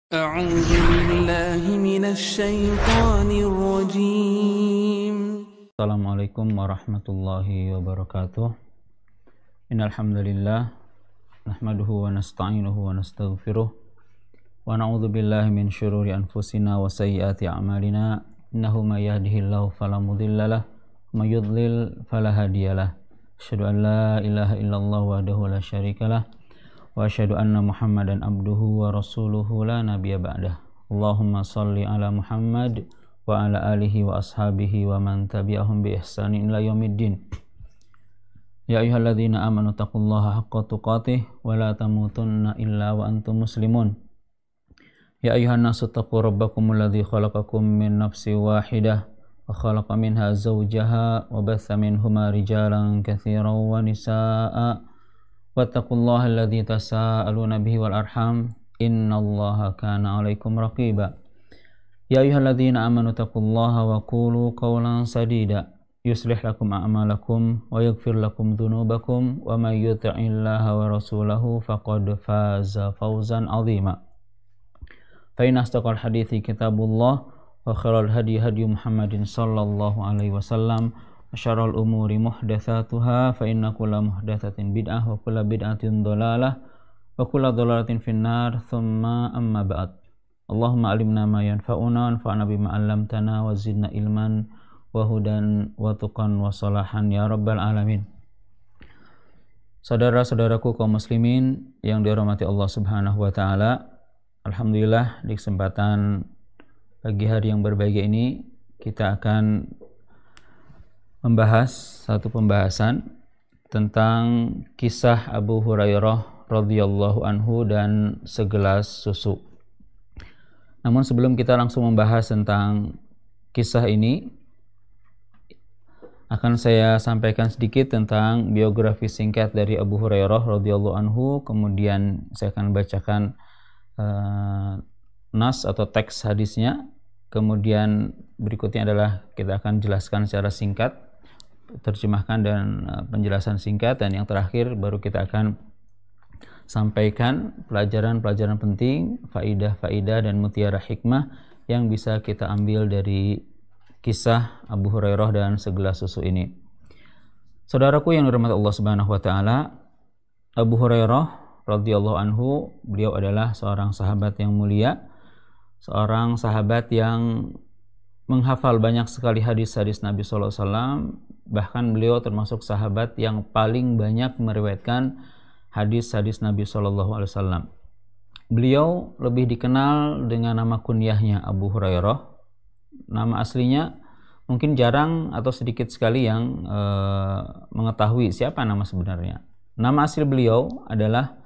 أعوذ بالله من الشيطان الرجيم. Assalamualaikum warahmatullahi wabarakatuh. Innal hamdalillah nahmaduhu wa nasta'inuhu wa nastaghfiruh wa na'udzu billahi min syururi anfusina wa sayyiati a'malina. Innahu may yahdihillahu fala mudhillalah wa may yudlil fala hadiyalah. Asyhadu an la ilaha illallah wahdahu la syarikalah wa asyhadu anna Muhammadan abduhu wa rasuluhu la nabiyya ba'dah. Allahumma shalli ala Muhammad wa ala alihi wa ashabihi wa man tabi'ahum bi ihsanin ila yaumiddin. Ya ayyuhalladzina amanu taqullaha haqqa tuqatih wa la tamutunna illa wa antum muslimun. Ya ayyuhan nasu taqu rabbakumul ladzi khalaqakum min nafsin wahidah wa khalaqa minha zawjaha wa batha minhuma rijalan katsiran wa nisaa'a wattaqullaha alladzi tasaaluna bihi wal arham innallaha kana 'alaikum raqiba. Ya ayyuhalladzina amanu taqullaha wa qulu qawlan sadida yuslih lakum a'malakum wa yaghfir lakum dhunubakum wa may yuti'illaha wa rasulahu faqad faza fawzan 'azima. Fa in asdaqal hadithi kitabullah wa khairal hadi hadi Muhammadin sallallahu alaihi wasallam wa syarrul umuri muhdatsatuha fa inna kulla muhdatsatin bid'ah wa kulla bid'atin dhalalah wa kulla dhalalatin finnar thumma amma ba'd. Allahumma alimna ma yanfa'una wanfa'na bima 'allamtana wa zidna ilman wa hudan wa tuqan wa salahan ya rabbal alamin. Saudara-saudaraku kaum muslimin yang dirahmati Allah Subhanahu wa taala, alhamdulillah di kesempatan pagi hari yang berbahagia ini kita akan membahas satu pembahasan tentang kisah Abu Hurairah radhiyallahu anhu dan segelas susu. Namun sebelum kita langsung membahas tentang kisah ini, akan saya sampaikan sedikit tentang biografi singkat dari Abu Hurairah radhiyallahu anhu. Kemudian saya akan bacakan nas atau teks hadisnya. Kemudian berikutnya adalah kita akan jelaskan secara singkat, terjemahkan dan penjelasan singkat, dan yang terakhir baru kita akan sampaikan pelajaran-pelajaran penting, faidah-faidah dan mutiara hikmah yang bisa kita ambil dari kisah Abu Hurairah dan segelas susu ini. Saudaraku yang dirahmati Allah Subhanahu wa taala, Abu Hurairah radhiyallahu anhu, beliau adalah seorang sahabat yang mulia, seorang sahabat yang menghafal banyak sekali hadis-hadis Nabi sallallahu alaihi wasallam, bahkan beliau termasuk sahabat yang paling banyak meriwayatkan hadis-hadis Nabi sallallahu alaihi wasallam. Beliau lebih dikenal dengan nama kunyahnya Abu Hurairah. Nama aslinya mungkin jarang atau sedikit sekali yang mengetahui siapa nama sebenarnya. Nama asli beliau adalah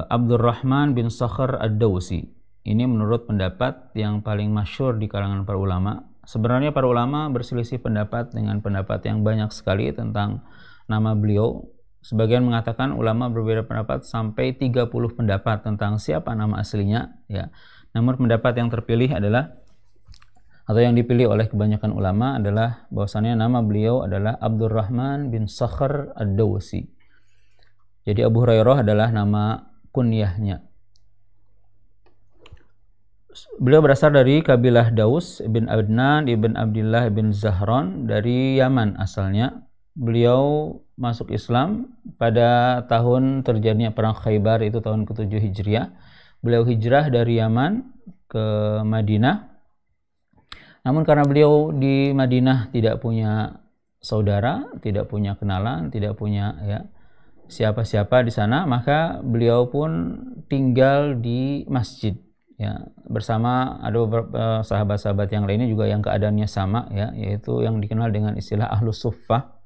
Abdurrahman bin Sakhr ad-Dawsi. Ini menurut pendapat yang paling masyhur di kalangan para ulama. Sebenarnya para ulama berselisih pendapat dengan pendapat yang banyak sekali tentang nama beliau. Sebagian mengatakan ulama berbeda pendapat sampai 30 pendapat tentang siapa nama aslinya, ya. Namun pendapat yang terpilih adalah, atau yang dipilih oleh kebanyakan ulama adalah bahwasannya nama beliau adalah Abdurrahman bin Sakhr ad-Dawsi. Jadi Abu Hurairah adalah nama kunyahnya. Beliau berasal dari kabilah Daus ibn Adnan ibn Abdullah ibn Zahran dari Yaman asalnya. Beliau masuk Islam pada tahun terjadinya perang Khaybar, itu tahun ke-7 Hijriah. Beliau hijrah dari Yaman ke Madinah. Namun karena beliau di Madinah tidak punya saudara, tidak punya kenalan, tidak punya siapa-siapa di sana, maka beliau pun tinggal di masjid, ya, bersama ada beberapa sahabat-sahabat yang lainnya juga yang keadaannya sama, ya, yaitu yang dikenal dengan istilah Ahlus Suffah.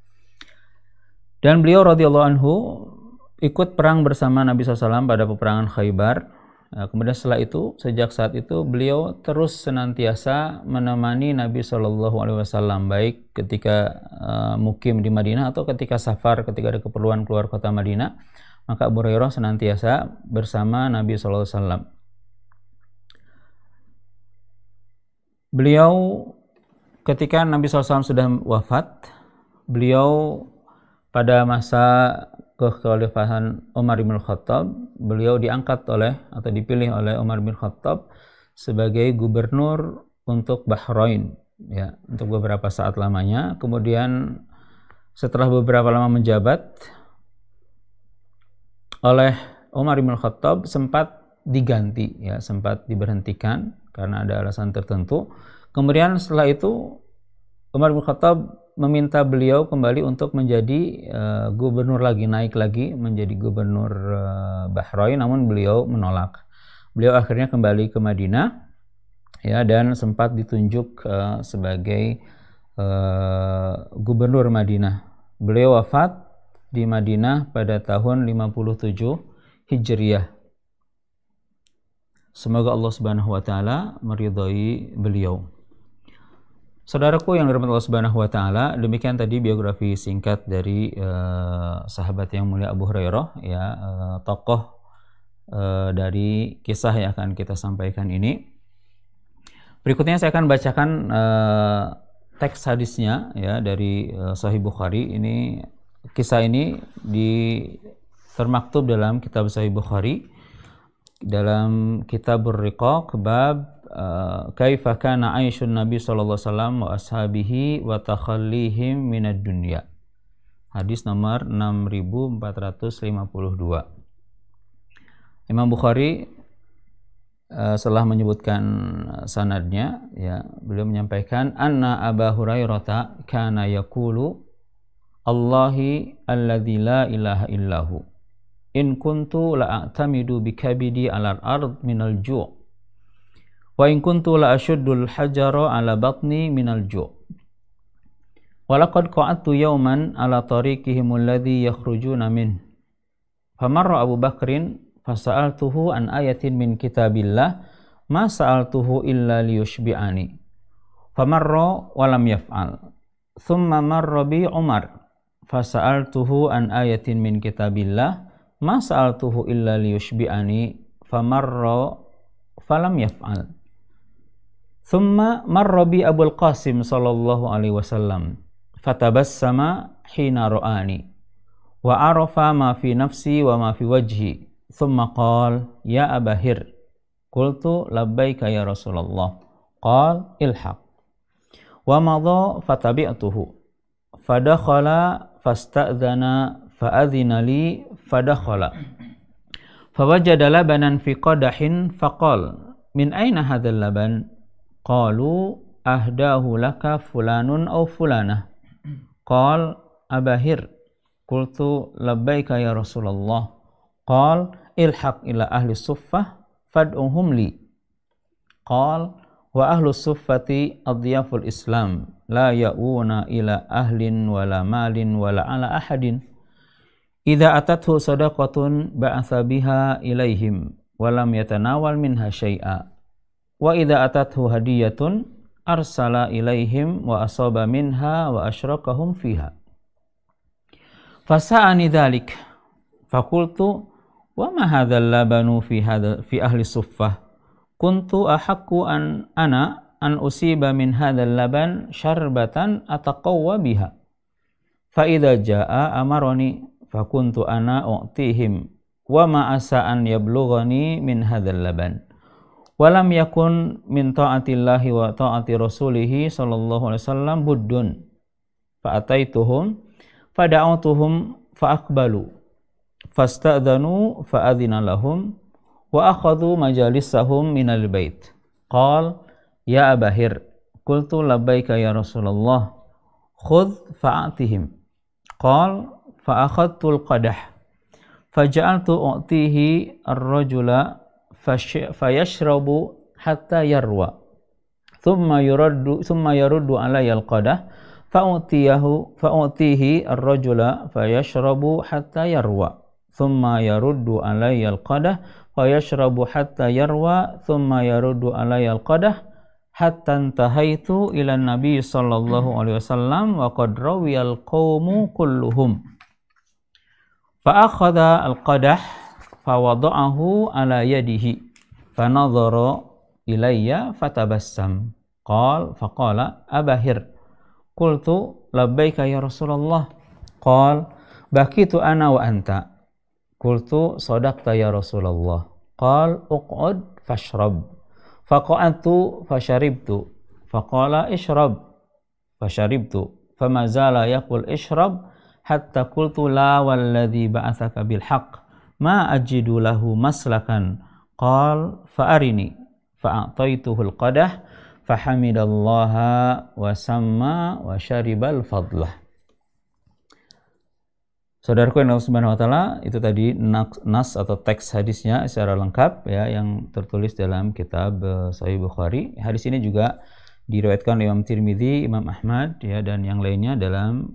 Dan beliau radhiyallahu anhu ikut perang bersama Nabi SAW pada peperangan Khaybar. Kemudian setelah itu, sejak saat itu beliau terus senantiasa menemani Nabi SAW, baik ketika mukim di Madinah atau ketika safar, ketika ada keperluan keluar kota Madinah, maka Abu Hurairah senantiasa bersama Nabi SAW. Beliau ketika Nabi SAW sudah wafat, beliau pada masa kekhalifahan Umar bin Khattab, beliau diangkat oleh atau dipilih oleh Umar bin Khattab sebagai gubernur untuk Bahrain, ya, untuk beberapa saat lamanya. Kemudian setelah beberapa lama menjabat oleh Umar bin Khattab, sempat diganti, ya, sempat diberhentikan karena ada alasan tertentu. Kemudian setelah itu Umar bin Khattab meminta beliau kembali untuk menjadi gubernur lagi, naik lagi menjadi gubernur Bahrain, namun beliau menolak. Beliau akhirnya kembali ke Madinah, ya, dan sempat ditunjuk sebagai gubernur Madinah. Beliau wafat di Madinah pada tahun 57 Hijriah. Semoga Allah Subhanahu wa taala meridhai beliau. Saudaraku yang dirahmati Allah Subhanahu wa taala, demikian tadi biografi singkat dari sahabat yang mulia Abu Hurairah, ya, tokoh dari kisah yang akan kita sampaikan ini. Berikutnya saya akan bacakan teks hadisnya, ya, dari Sahih Bukhari. Ini kisah ini termaktub dalam kitab Sahih Bukhari dalam Kitabur Riqaq, bab kaifa kana aisyun Nabi sallallahu alaihi wasallam wa ashabihi wa takhallihim minad dunya. Hadis nomor 6452. Imam Bukhari setelah menyebutkan sanadnya, ya, beliau menyampaikan anna Aba Hurairah kana yaqulu Allahi alladzi la ilaha illahu in kuntu la'atamidu bikabidi 'alal ard minal ju' wa in kuntu la'ashuddul hajara 'ala batni minal ju' wa laqad qa'adtu yawman 'ala tariqihim alladhi yakhrujuna min famarra Abu Bakrin fasa'altuhu an ayatin min kitabillah ma sa'altuhu illa liyushbi'ani famarra wa lam yaf'al thumma marra bi Umar fasa'altuhu an ayatin min kitabillah ma sa'altuhu illa liyushbi'ani famarra falam yaf'al thumma marra bi Abul Qasim sallallahu alaihi wasallam fatabassama hina ra'ani wa arafa ma fi nafsi wa ma fi wajhi thumma qala ya Aba Hir qultu labbaika ya Rasulullah qala ilhaq wa madha fatabi'tuhu fadakhala fasta'dhana fa'adhina li fadakhala fawajada labanan fi qadahin faqal min aina hadzal laban qalu ahdahu laka fulanun aw fulanah qal Abahir qultu labbaika ya Rasulullah qal ilhaq ila ahli suffah fad'uhum li qal wa ahlu suffati adiyaful islam la ya'una ila ahlin wala malin wala ala ahadin idza atathu sadaqatun ba'atha biha ilaihim wa lam yatanawal minha syai'a wa idza atathu hadiyatun arsala ilaihim wa asaba minha wa asyrakahum fiha fasa'ani dzalik faqultu wa ma hadzal labanu fi ahli suffah kuntu ahaqqu an usiba min hadzal laban syarbatan ataqawwa biha fa idza jaa amarani fakuntu ana u'tihim wa ma asa an yablughani min hadzal laban wa lam yakun min ta'atillahi wa ta'ati rasulih sallallahu alaihi wasallam buddun fa ataituhum fada'utuhum fa aqbalu fasta'dhanu fa adhina lahum wa akhadhu majalisahum minal bait qal ya Abahir qultu labbaika ya Rasulullah khudh fa'atihim qal fa akhadtul qadah faja'altu u'tihi ar-rajula fayashrabu hatta yarwa thumma yaruddu alayya al-qadah fa'utihi ar-rajula fayashrabu hatta yarwa thumma yaruddu alayya al-qadah fayashrabu hatta yarwa thumma yaruddu alayya al-qadah hatta intahaitu ila nabi sallallahu alaihi wasallam wa qad rawiyal qaumu kulluhum fa akhadha al-qadah fa wada'ahu ala yadihi fa nadhara ilayya fatabassam qala Abahir qultu labbaika ya Rasulullah qala Bakitu ana wa anta. Qultu sadaqta ya Rasulullah. Qal uq'ud fashrab. Faqa'atu fasharibtu. Faqala ishrab. Fasharibtu. Fama zala yaqul ishrab hatta qultu la walladhi ba'athaka bil haqq ma ajidu lahu maslakan. Qal fa'arini. Fa'ataituhul qadah fahamidallaha wa samma wa syaribal fadlah. Saudaraku yang Allah Subhanahu wa taala, itu tadi nas atau teks hadisnya secara lengkap ya yang tertulis dalam kitab Sahih Bukhari. Hadis ini juga diriwayatkan oleh Imam Tirmidzi, Imam Ahmad ya dan yang lainnya dalam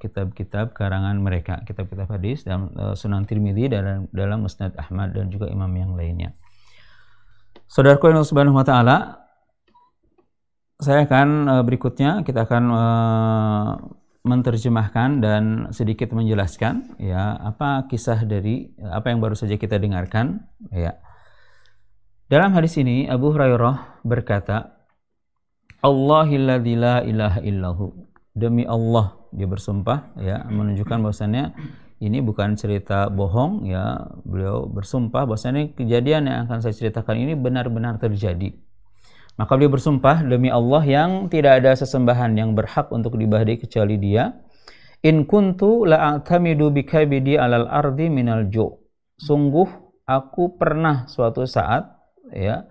kitab-kitab karangan mereka, kitab-kitab hadis dalam Sunan Tirmidzi dan dalam Musnad Ahmad dan juga imam yang lainnya. Saudaraku yang Allah Subhanahu wa taala, saya akan berikutnya kita akan menerjemahkan dan sedikit menjelaskan ya apa kisah dari apa yang baru saja kita dengarkan ya. Dalam hadis ini Abu Hurairah berkata, Allahilladzi la ilaha illahu. Demi Allah dia bersumpah ya, menunjukkan bahwasannya ini bukan cerita bohong ya. Beliau bersumpah bahwasannya kejadian yang akan saya ceritakan ini benar-benar terjadi. Maka beliau bersumpah demi Allah yang tidak ada sesembahan yang berhak untuk diibadahi kecuali Dia. In kuntu la'atamidu bikabidi alal ardi minal ju'. Sungguh aku pernah suatu saat ya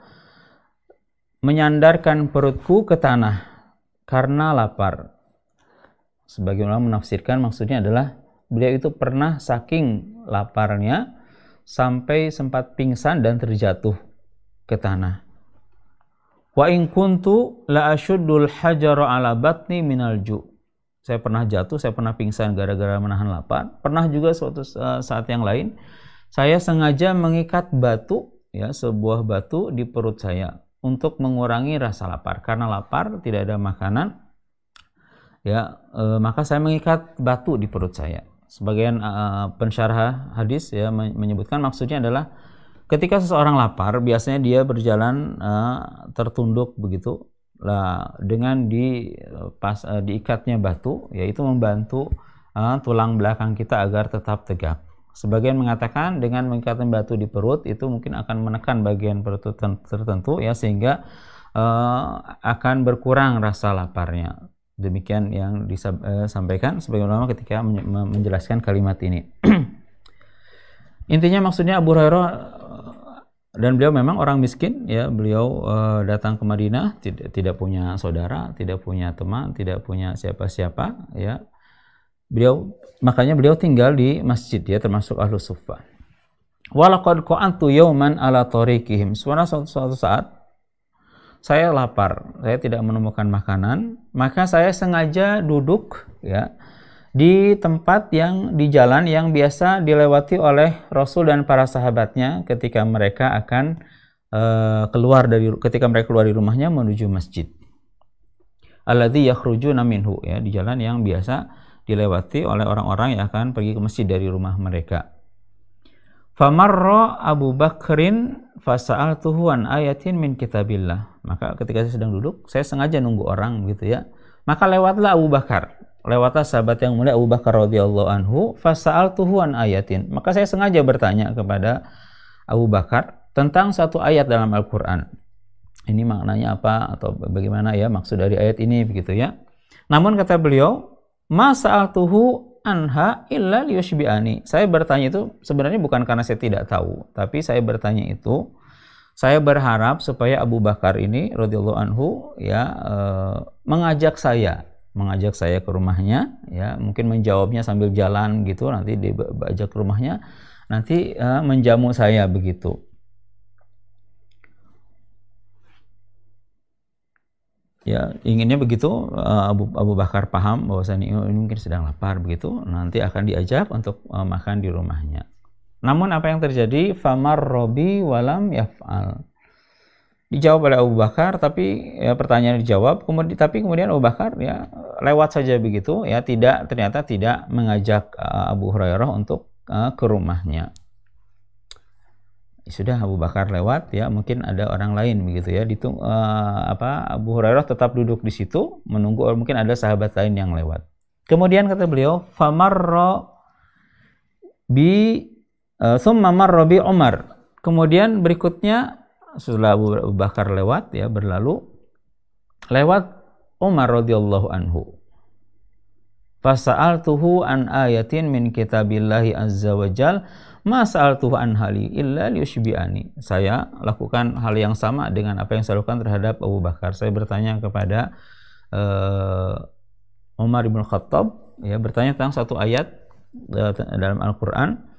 menyandarkan perutku ke tanah karena lapar. Sebagian ulama menafsirkan maksudnya adalah beliau itu pernah saking laparnya sampai sempat pingsan dan terjatuh ke tanah. Wa in kuntu la ashuddul hajara ala batni minal ju'. Saya pernah jatuh, saya pernah pingsan gara-gara menahan lapar. Pernah juga suatu saat yang lain saya sengaja mengikat batu ya, sebuah batu di perut saya untuk mengurangi rasa lapar. Karena lapar, tidak ada makanan ya, maka saya mengikat batu di perut saya. Sebagian pensyarah hadis ya menyebutkan maksudnya adalah ketika seseorang lapar, biasanya dia berjalan tertunduk begitu, lah dengan diikatnya batu, yaitu membantu tulang belakang kita agar tetap tegak. Sebagian mengatakan dengan mengikatkan batu di perut itu mungkin akan menekan bagian perut tertentu ya sehingga akan berkurang rasa laparnya. Demikian yang disampaikan sebagian ulama ketika menjelaskan kalimat ini. Intinya maksudnya Abu Hurairah dan beliau memang orang miskin ya, beliau datang ke Madinah tidak punya saudara, tidak punya teman, tidak punya siapa-siapa ya. Makanya beliau tinggal di masjid ya, termasuk Ahlus Suffah. Walaqad qa'antu yawman ala tariqihim. Suatu saat saya lapar, saya tidak menemukan makanan, maka saya sengaja duduk ya di tempat yang di jalan yang biasa dilewati oleh Rasul dan para sahabatnya ketika mereka akan keluar dari rumahnya menuju masjid. Alladzi yakhrujuna minhu ya, di jalan yang biasa dilewati oleh orang-orang yang akan pergi ke masjid dari rumah mereka. Famarra Abu Bakrin fasa'altuhu an ayatin min kitabillah. Maka ketika saya sedang duduk, saya sengaja nunggu orang gitu ya. Maka lewatlah Abu Bakar. Lewatlah sahabat yang mulia Abu Bakar radhiyallahu anhu, fasa'altuhu an ayatin. Maka saya sengaja bertanya kepada Abu Bakar tentang satu ayat dalam Al-Qur'an. Ini maknanya apa atau bagaimana ya maksud dari ayat ini begitu ya. Namun kata beliau, ma sa'altuhu anha illa liyushbi'ani. Saya bertanya itu sebenarnya bukan karena saya tidak tahu, tapi saya bertanya itu saya berharap supaya Abu Bakar ini radhiyallahu anhu ya mengajak saya ke rumahnya ya, mungkin menjawabnya sambil jalan gitu, nanti diajak ke rumahnya, nanti menjamu saya begitu. Ya, inginnya begitu. Abu Bakar paham bahwasanya ini mungkin sedang lapar begitu, nanti akan diajak untuk makan di rumahnya. Namun apa yang terjadi? Famar robi walam yaf'al. Dijawab oleh Abu Bakar, tapi ya, pertanyaan dijawab, kemudian Abu Bakar ya lewat saja begitu ya, ternyata tidak mengajak Abu Hurairah untuk ke rumahnya. Sudah Abu Bakar lewat ya, mungkin ada orang lain begitu ya, Abu Hurairah tetap duduk di situ menunggu, mungkin ada sahabat lain yang lewat. Kemudian kata beliau, famarra Tsumma marra bi Umar. Kemudian berikutnya setelah Abu Bakar lewat ya berlalu lewat Umar radhiyallahu anhu. Fasa'altuhu an ayatin min kitabillahi azza wajal ma sa'altuhu an hali illa liyushbi'ani. Saya lakukan hal yang sama dengan apa yang saya lakukan terhadap Abu Bakar. Saya bertanya kepada Umar bin Khattab ya, bertanya tentang satu ayat dalam Al-Qur'an.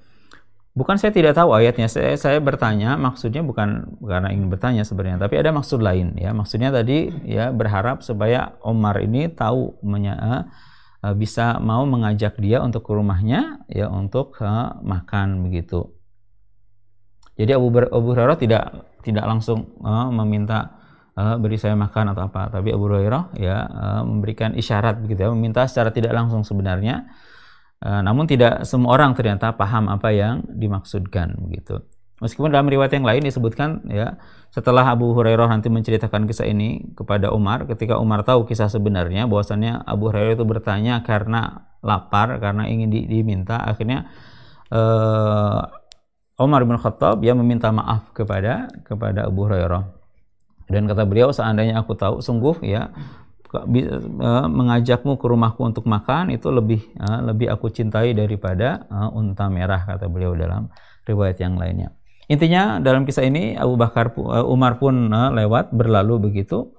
Bukan saya tidak tahu ayatnya, saya bertanya maksudnya bukan karena ingin bertanya sebenarnya, tapi ada maksud lain ya. Maksudnya tadi ya berharap supaya Umar ini tahu bisa mau mengajak dia untuk ke rumahnya ya untuk makan begitu. Jadi Abu Hurairah tidak langsung meminta beri saya makan atau apa, tapi Abu Hurairah ya memberikan isyarat begitu ya, meminta secara tidak langsung sebenarnya. Namun tidak semua orang ternyata paham apa yang dimaksudkan begitu. Meskipun dalam riwayat yang lain disebutkan ya, setelah Abu Hurairah nanti menceritakan kisah ini kepada Umar, ketika Umar tahu kisah sebenarnya bahwasannya Abu Hurairah itu bertanya karena lapar, karena ingin diminta, akhirnya Umar bin Khattab ya meminta maaf kepada Abu Hurairah. Dan kata beliau, seandainya aku tahu sungguh ya mengajakmu ke rumahku untuk makan itu lebih aku cintai daripada unta merah, kata beliau dalam riwayat yang lainnya. Intinya dalam kisah ini Umar pun lewat berlalu begitu,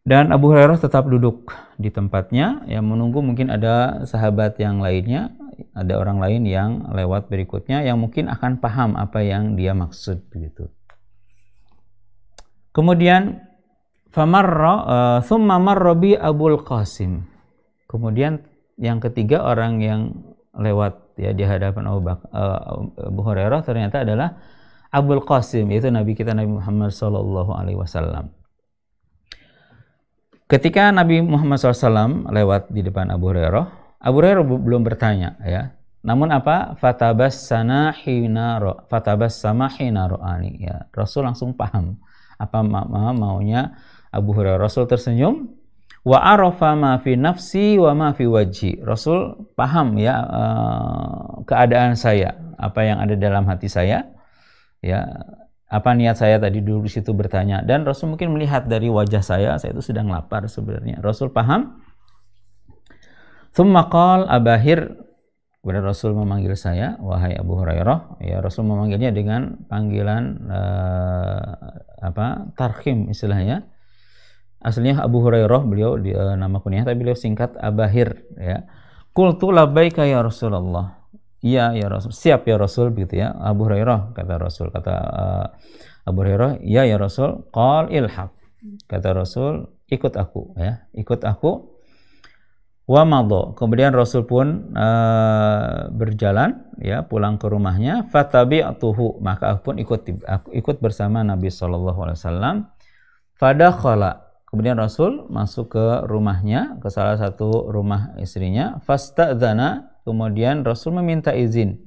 dan Abu Hurairah tetap duduk di tempatnya yang menunggu. Mungkin ada sahabat yang lainnya, ada orang lain yang lewat berikutnya yang mungkin akan paham apa yang dia maksud begitu. Kemudian thumma marra bi Abul Qasim. Kemudian yang ketiga orang yang lewat ya di hadapan Abu Hurairah ternyata adalah Abul Qasim, yaitu Nabi kita Nabi Muhammad SAW. Ketika Nabi Muhammad SAW lewat di depan Abu Hurairah belum bertanya ya. Namun apa? Fatabassama hina ra'ani ya. Rasul langsung paham apa maunya Abu Hurairah. Rasul tersenyum, wa arafa ma fi nafsi wa ma fi wajhi. Rasul paham ya keadaan saya, apa yang ada dalam hati saya, ya apa niat saya tadi dulu di situ bertanya. Dan Rasul mungkin melihat dari wajah saya itu sedang lapar sebenarnya. Rasul paham. Tsumma qala Abahir. Kemudian Rasul memanggil saya, wahai Abu Hurairah. Ya, Rasul memanggilnya dengan panggilan tarhim istilahnya. Aslinya Abu Hurairah, beliau nama kunyah, tapi beliau singkat Abahir ya. Qultu labbaika ya Rasulullah. Iya ya Rasul, siap ya Rasul begitu ya. Abu Hurairah, kata Rasul, kata Abu Hurairah, iya ya Rasul. Qal ilhaq, kata Rasul, ikut aku ya, ikut aku. Wa madha, kemudian Rasul pun berjalan ya pulang ke rumahnya. Fatabi'tuhu, maka aku pun ikut bersama Nabi SAW. Fadakhala, kemudian Rasul masuk ke rumahnya, ke salah satu rumah istrinya. Fasta'dzana, kemudian Rasul meminta izin.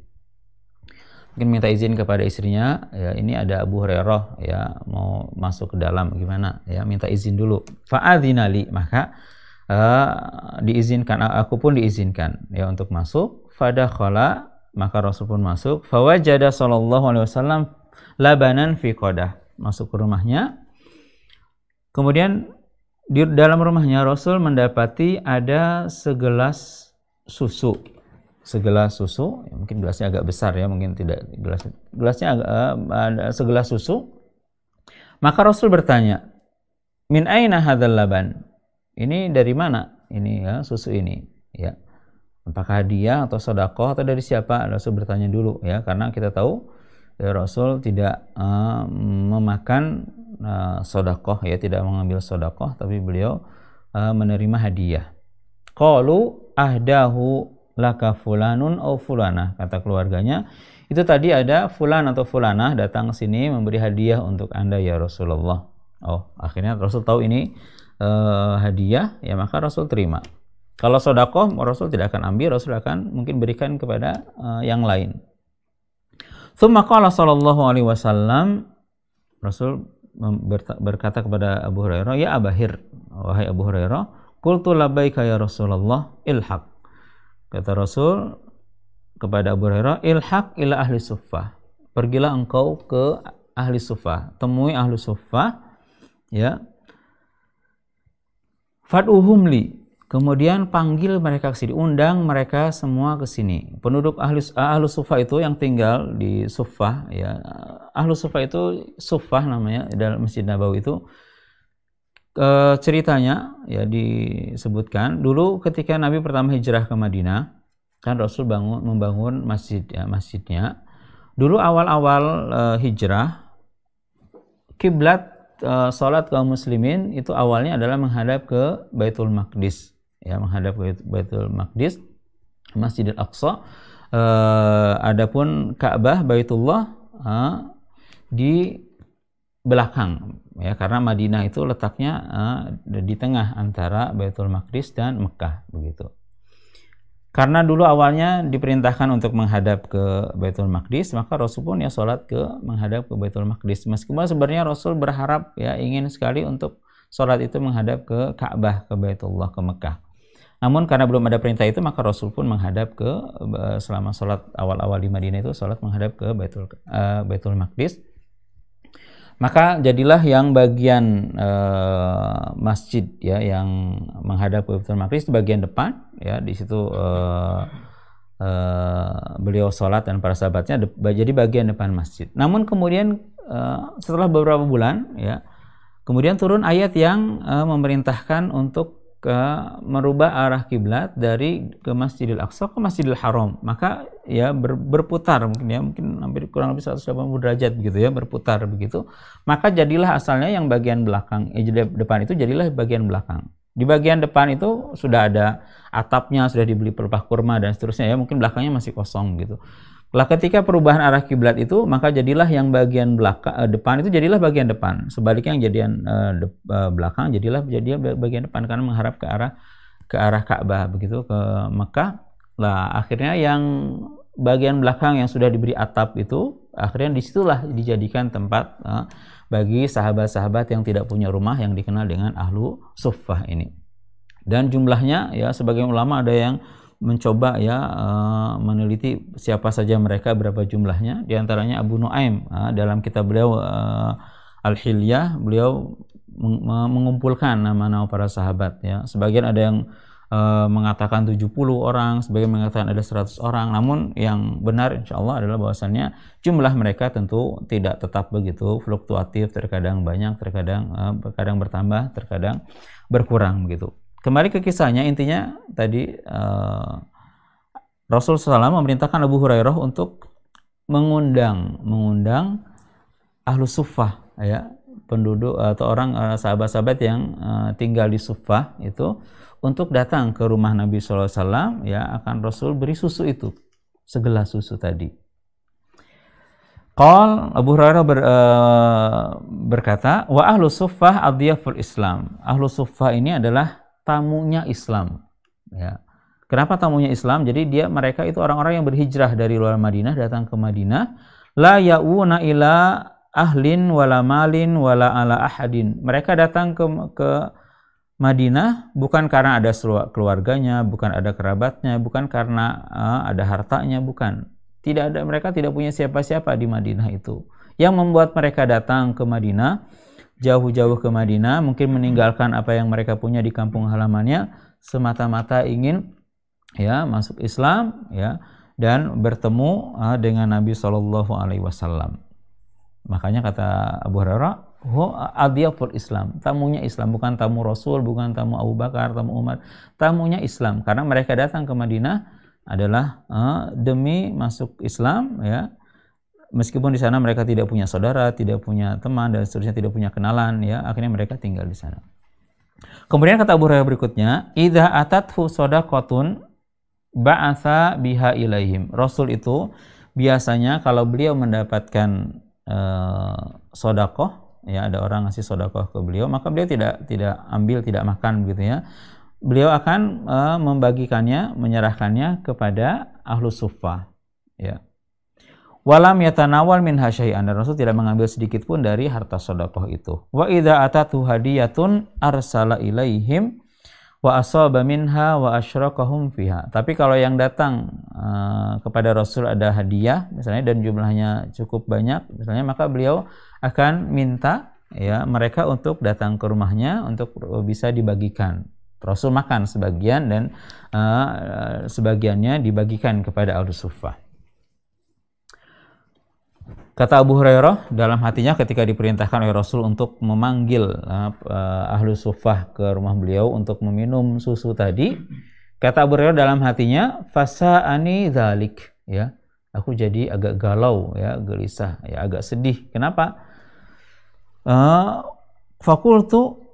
Mungkin minta izin kepada istrinya, ya ini ada Abu Hurairah ya mau masuk ke dalam, gimana ya, minta izin dulu. Fa'adzinali, maka diizinkan, aku pun diizinkan ya untuk masuk. Fadakhala, maka Rasul pun masuk. Fawajada sallallahu alaihi wasallam labanan fi qadah, masuk ke rumahnya. Kemudian di dalam rumahnya Rasul mendapati ada segelas susu. Segelas susu, ya mungkin gelasnya agak besar ya, mungkin tidak gelasnya ada segelas susu. Maka Rasul bertanya, min aina hadzal laban? Ini dari mana ini ya susu ini ya? Apakah hadiah atau sedekah atau dari siapa? Rasul bertanya dulu ya, karena kita tahu ya, Rasul tidak memakan sedekah ya, tidak mengambil sedekah, tapi beliau menerima hadiah. Qalu ahdahu laka fulanun au fulanah, kata keluarganya, itu tadi ada fulan atau fulanah datang ke sini memberi hadiah untuk Anda ya Rasulullah. Oh, akhirnya Rasul tahu ini hadiah ya, maka Rasul terima. Kalau sedekah Rasul tidak akan ambil, Rasul akan mungkin berikan kepada yang lain. Tsumma qala sallallahu alaihi wasallam, Rasul berkata kepada Abu Hurairah, ya Abahir, wahai Abu Hurairah, qultu labbaika ya Rasulullah ilhaq. Kata Rasul, kepada Abu Hurairah, ilhaq ila ahli suffah, pergilah engkau ke ahli suffah, temui ahli suffah, ya, fad'uhum li, kemudian panggil mereka ke sini, undang mereka semua ke sini. Penduduk ahli suffah itu yang tinggal di suffah, ya, ahli suffah itu suffah namanya dalam Masjid Nabawi itu. Ceritanya ya disebutkan dulu ketika Nabi pertama hijrah ke Madinah, kan Rasul membangun masjid, ya, masjidnya. Dulu awal-awal hijrah, kiblat salat kaum muslimin itu awalnya adalah menghadap ke Baitul Maqdis, ya, menghadap ke Baitul Maqdis, Masjidil Aqsa. Adapun Ka'bah Baitullah di belakang, ya, karena Madinah itu letaknya di tengah antara Baitul Maqdis dan Mekah begitu. Karena dulu awalnya diperintahkan untuk menghadap ke Baitul Maqdis, maka Rasul pun ya sholat menghadap ke Baitul Maqdis. Meskipun sebenarnya Rasul berharap, ya, ingin sekali untuk sholat itu menghadap ke Ka'bah, ke Baitullah, ke Mekah. Namun karena belum ada perintah itu, maka Rasul pun menghadap ke, selama sholat awal-awal di Madinah itu sholat menghadap ke Baitul Maqdis. Maka jadilah yang bagian masjid, ya, yang menghadap ke Baitul Maqdis bagian depan, ya, di situ beliau sholat dan para sahabatnya jadi bagian depan masjid. Namun kemudian setelah beberapa bulan, ya, kemudian turun ayat yang memerintahkan untuk merubah arah kiblat dari ke Masjidil Aqsa ke Masjidil Haram. Maka ya berputar mungkin hampir kurang lebih 180 derajat begitu, ya, berputar begitu. Maka jadilah asalnya yang bagian belakang, depan itu jadilah bagian belakang. Di bagian depan itu sudah ada atapnya, sudah dibeli pelepah kurma dan seterusnya, ya, mungkin belakangnya masih kosong gitu. Lah ketika perubahan arah kiblat itu, maka jadilah yang bagian depan itu jadilah bagian depan. Sebaliknya yang jadian belakang jadilah bagian depan karena mengharap ke arah Ka'bah begitu, ke Mekah. Lah akhirnya yang bagian belakang yang sudah diberi atap itu akhirnya disitulah dijadikan tempat bagi sahabat-sahabat yang tidak punya rumah yang dikenal dengan ahlu suffah ini. Dan jumlahnya, ya, sebagian ulama ada yang mencoba, ya, meneliti siapa saja mereka, berapa jumlahnya. Di antaranya Abu Nuaim dalam kitab beliau Al-Hilyah, beliau mengumpulkan nama-nama para sahabat, ya. Sebagian ada yang mengatakan 70 orang, sebagian mengatakan ada 100 orang. Namun yang benar insyaallah adalah bahwasannya jumlah mereka tentu tidak tetap begitu, fluktuatif, terkadang banyak, terkadang bertambah, terkadang berkurang begitu. Kembali ke kisahnya, intinya tadi Rasulullah SAW memerintahkan Abu Hurairah untuk mengundang ahlu suffah, ya, penduduk atau orang sahabat-sahabat yang tinggal di suffah itu untuk datang ke rumah Nabi SAW, ya, akan Rasul beri susu itu, segelas susu tadi. Abu Hurairah berkata, wa ahlu suffah adiyaful Islam. Ahlu suffah ini adalah tamunya Islam, ya. Kenapa tamunya Islam? Jadi mereka itu orang-orang yang berhijrah dari luar Madinah datang ke Madinah, la ya'una ila ahlin wala malin wala ala ahadin. Mereka datang ke Madinah bukan karena ada keluarganya, bukan ada kerabatnya, bukan karena ada hartanya, bukan. Mereka tidak punya siapa-siapa di Madinah itu. Yang membuat mereka datang ke Madinah, jauh-jauh ke Madinah, mungkin meninggalkan apa yang mereka punya di kampung halamannya, semata-mata ingin, ya, masuk Islam, ya, dan bertemu dengan Nabi SAW. Makanya kata Abu Hurairah, adiyaful Islam, tamunya Islam, bukan tamu Rasul, bukan tamu Abu Bakar, tamu Umar, tamunya Islam. Karena mereka datang ke Madinah adalah demi masuk Islam, ya. Meskipun di sana mereka tidak punya saudara, tidak punya teman dan seterusnya, tidak punya kenalan, ya, akhirnya mereka tinggal di sana. Kemudian kata Abu Hurairah berikutnya, idza atathu shadaqatun ba'atsa biha ilaihim. Rasul itu biasanya kalau beliau mendapatkan sedekah, ya, ada orang ngasih sedekah ke beliau, maka beliau tidak ambil, tidak makan begitu, ya. Beliau akan membagikannya, menyerahkannya kepada ahlu suffah, ya. Walam yatanawal min hasyai'an, dan Rasul tidak mengambil sedikit pun dari harta sedekah itu. Wa idza atatu hadiyatun arsala ilaihim wa asaba minha wa asyraqahum fiha. Tapi kalau yang datang kepada Rasul ada hadiah misalnya dan jumlahnya cukup banyak misalnya, maka beliau akan minta ya mereka untuk datang ke rumahnya untuk bisa dibagikan. Rasul makan sebagian dan sebagiannya dibagikan kepada Ahlus Suffah. Kata Abu Hurairah dalam hatinya ketika diperintahkan oleh Rasul untuk memanggil Ahlus Suffah ke rumah beliau untuk meminum susu tadi, kata Abu Hurairah dalam hatinya, fasa'ani dzalik, ya, aku jadi agak galau, ya, gelisah, ya, agak sedih. Kenapa? Fakultu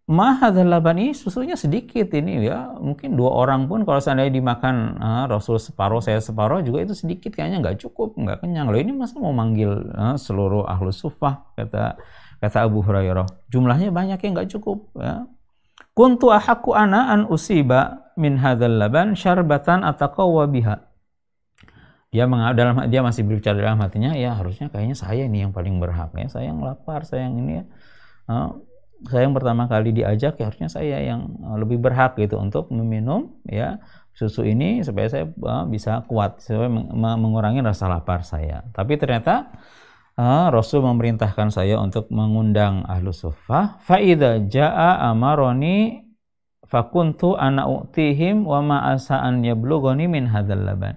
ma hadzal labani, susunya sedikit ini, ya, mungkin 2 orang pun kalau seandainya dimakan Rasul separuh, saya separuh juga itu sedikit, kayaknya nggak cukup, nggak kenyang. Loh, ini masa mau manggil seluruh Ahlus Suffah, kata Abu Hurairah, jumlahnya banyak yang nggak cukup, ya. Kuntu ahaqqu ana an usiba min hadzal laban syarbatan ataqawwa biha. Dia masih berbicara dalam hatinya, ya harusnya kayaknya saya ini yang paling berhak, ya, saya yang lapar, saya yang ini, ya. Saya yang pertama kali diajak, ya harusnya saya yang lebih berhak gitu untuk meminum, ya, susu ini supaya saya bisa kuat, supaya mengurangi rasa lapar saya. Tapi ternyata Rasul memerintahkan saya untuk mengundang Ahlus Suffah. Fa idza jaa amaroni fakuntu ana u'tihim wa ma asa an yablughani min hadzal laban.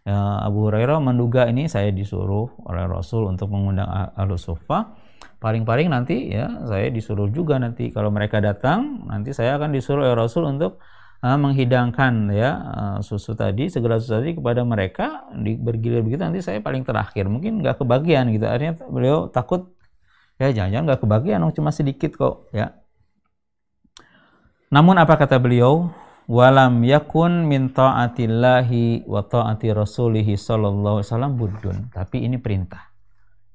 Abu Hurairah menduga ini saya disuruh oleh Rasul untuk mengundang Ahlus Suffah. Paling-paling nanti, ya, saya disuruh juga nanti kalau mereka datang, nanti saya akan disuruh oleh Rasul untuk menghidangkan, ya, susu tadi, segala susu tadi kepada mereka, bergilir begitu, nanti saya paling terakhir, mungkin nggak kebagian gitu. Akhirnya beliau takut, ya, jangan-jangan nggak kebagian, cuma sedikit kok, ya. Namun apa kata beliau? Walam yakun min ta'atillahi wa ta'ati rasulihi sallallahu alaihi wasallam buddun. Tapi ini perintah.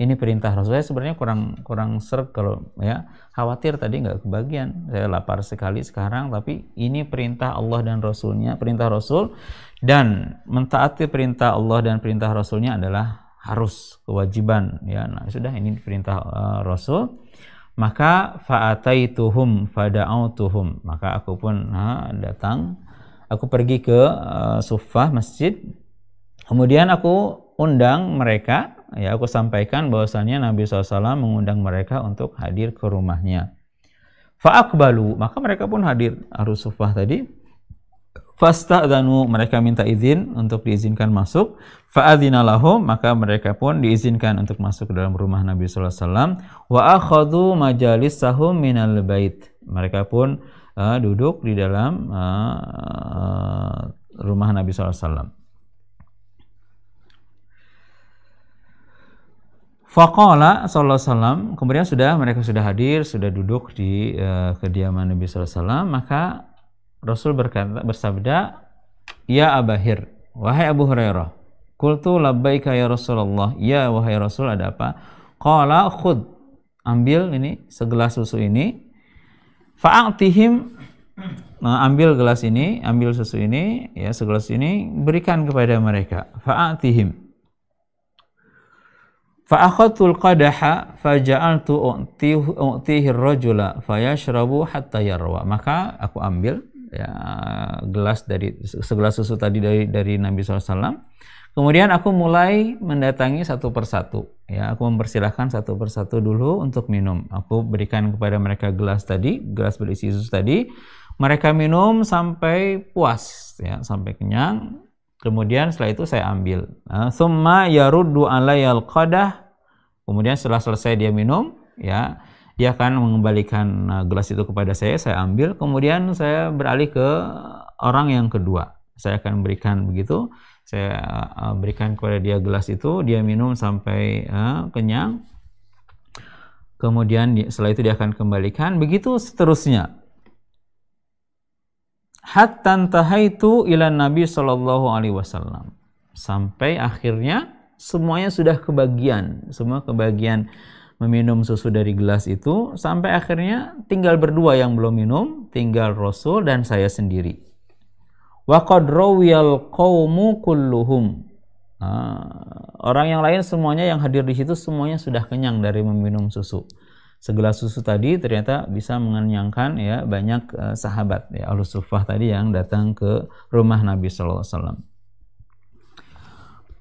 Ini perintah Rasul. Saya sebenarnya kurang seret kalau, ya, khawatir tadi nggak kebagian. Saya lapar sekali sekarang, tapi ini perintah Allah dan Rasulnya, perintah Rasul, dan mentaati perintah Allah dan perintah Rasulnya adalah harus, kewajiban, ya. Nah, sudah, ini perintah Rasul. Maka fa'ataituhum fada'autuhum, maka aku pun datang, aku pergi ke Suffah masjid, kemudian aku undang mereka, ya, aku sampaikan bahwasannya Nabi SAW mengundang mereka untuk hadir ke rumahnya. Fa'aqbalu, maka mereka pun hadir, Ahlus Suffah tadi. Fasta'dzanu, mereka minta izin untuk diizinkan masuk. Fa'adzina lahum, maka mereka pun diizinkan untuk masuk ke dalam rumah Nabi SAW. Wa akhadhu majalisahum minal bait, mereka pun duduk di dalam rumah Nabi SAW. Faqala sallallahu alaihi wasallam, kemudian mereka sudah hadir, sudah duduk di kediaman Nabi SAW, maka Rasul bersabda, ya Abahir, wahai Abu Hurairah. Qultu labbaika ya Rasulullah, ya wahai Rasul, ada apa? Qala khud, ambil ini segelas susu ini, fa'atihim, ambil gelas ini, ambil susu ini, ya, segelas ini, berikan kepada mereka. Fa'atihim. Fa'akhadtul qadaha faja'altu u'tihi ar-rajula fayashrabu hatta yarwa. Maka aku ambil, ya, segelas susu tadi dari Nabi SAW. Kemudian aku mulai mendatangi satu persatu, ya, aku mempersilahkan satu persatu dulu untuk minum. Aku berikan kepada mereka gelas berisi susu tadi. Mereka minum sampai puas, ya, sampai kenyang. Kemudian setelah itu saya ambil. Tsumma yaruddu alayal qadah. Kemudian setelah selesai dia minum, ya, dia akan mengembalikan gelas itu kepada saya ambil. Kemudian saya beralih ke orang yang kedua. Saya akan berikan begitu. Saya berikan kepada dia gelas itu, dia minum sampai kenyang. Kemudian setelah itu dia akan kembalikan. Begitu seterusnya. Hatta antahaitu ila Nabi sallallahu alaihi wasallam. Sampai akhirnya semuanya sudah kebagian. Semua kebagian meminum susu dari gelas itu, sampai akhirnya tinggal berdua yang belum minum, tinggal Rasul dan saya sendiri. Wa qad rawiyal qaumu kulluhum. Orang yang lain semuanya yang hadir di situ semuanya sudah kenyang dari meminum susu. segelas susu tadi ternyata bisa mengenyangkan ya banyak sahabat ya Ahlus Suffah tadi yang datang ke rumah Nabi sallallahu alaihi wasallam.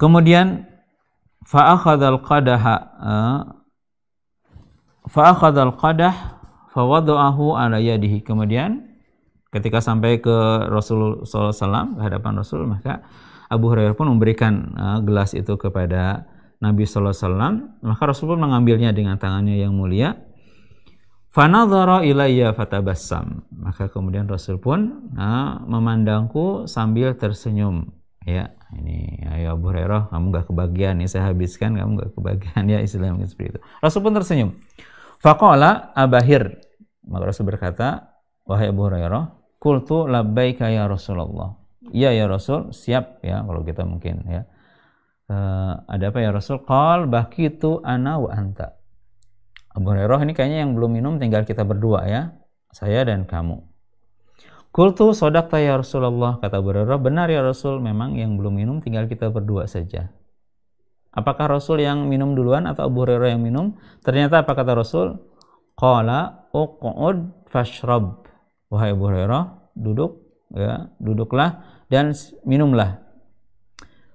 Kemudian fa'akhadhal qadah fawada'ahu ala yadihi. Kemudian ketika sampai ke Rasul sallallahu alaihi wasallam, ke hadapan Rasul, maka Abu Hurairah pun memberikan gelas itu kepada Nabi sallallahu alaihi wasallam. Maka Rasul pun mengambilnya dengan tangannya yang mulia. Fanadhara ilayya fatabassam. Maka kemudian Rasul pun memandangku sambil tersenyum. Ya, ini ayo Abu Hurairah, kamu gak kebagian nih, saya habiskan, kamu gak kebagian ya, istilahnya seperti itu. Rasul pun tersenyum. Faqala abahir. Maka Rasul berkata, wahai Abu Hurairah, qultu labbaika ya Rasulullah. Iya ya Rasul, siap ya kalau kita mungkin ya. Ada apa ya Rasul? Qal bakitu ana wa anta. Abu Hurairah, ini kayaknya yang belum minum tinggal kita berdua ya, saya dan kamu. Qultu shadaqta ya Rasulullah, kata Abu Hurairah, benar ya Rasul, memang yang belum minum tinggal kita berdua saja. Apakah Rasul yang minum duluan atau Abu Hurairah yang minum? Ternyata apa kata Rasul? Qala uq'ud fashrab. Wahai Abu Hurairah, duduk ya, duduklah dan minumlah.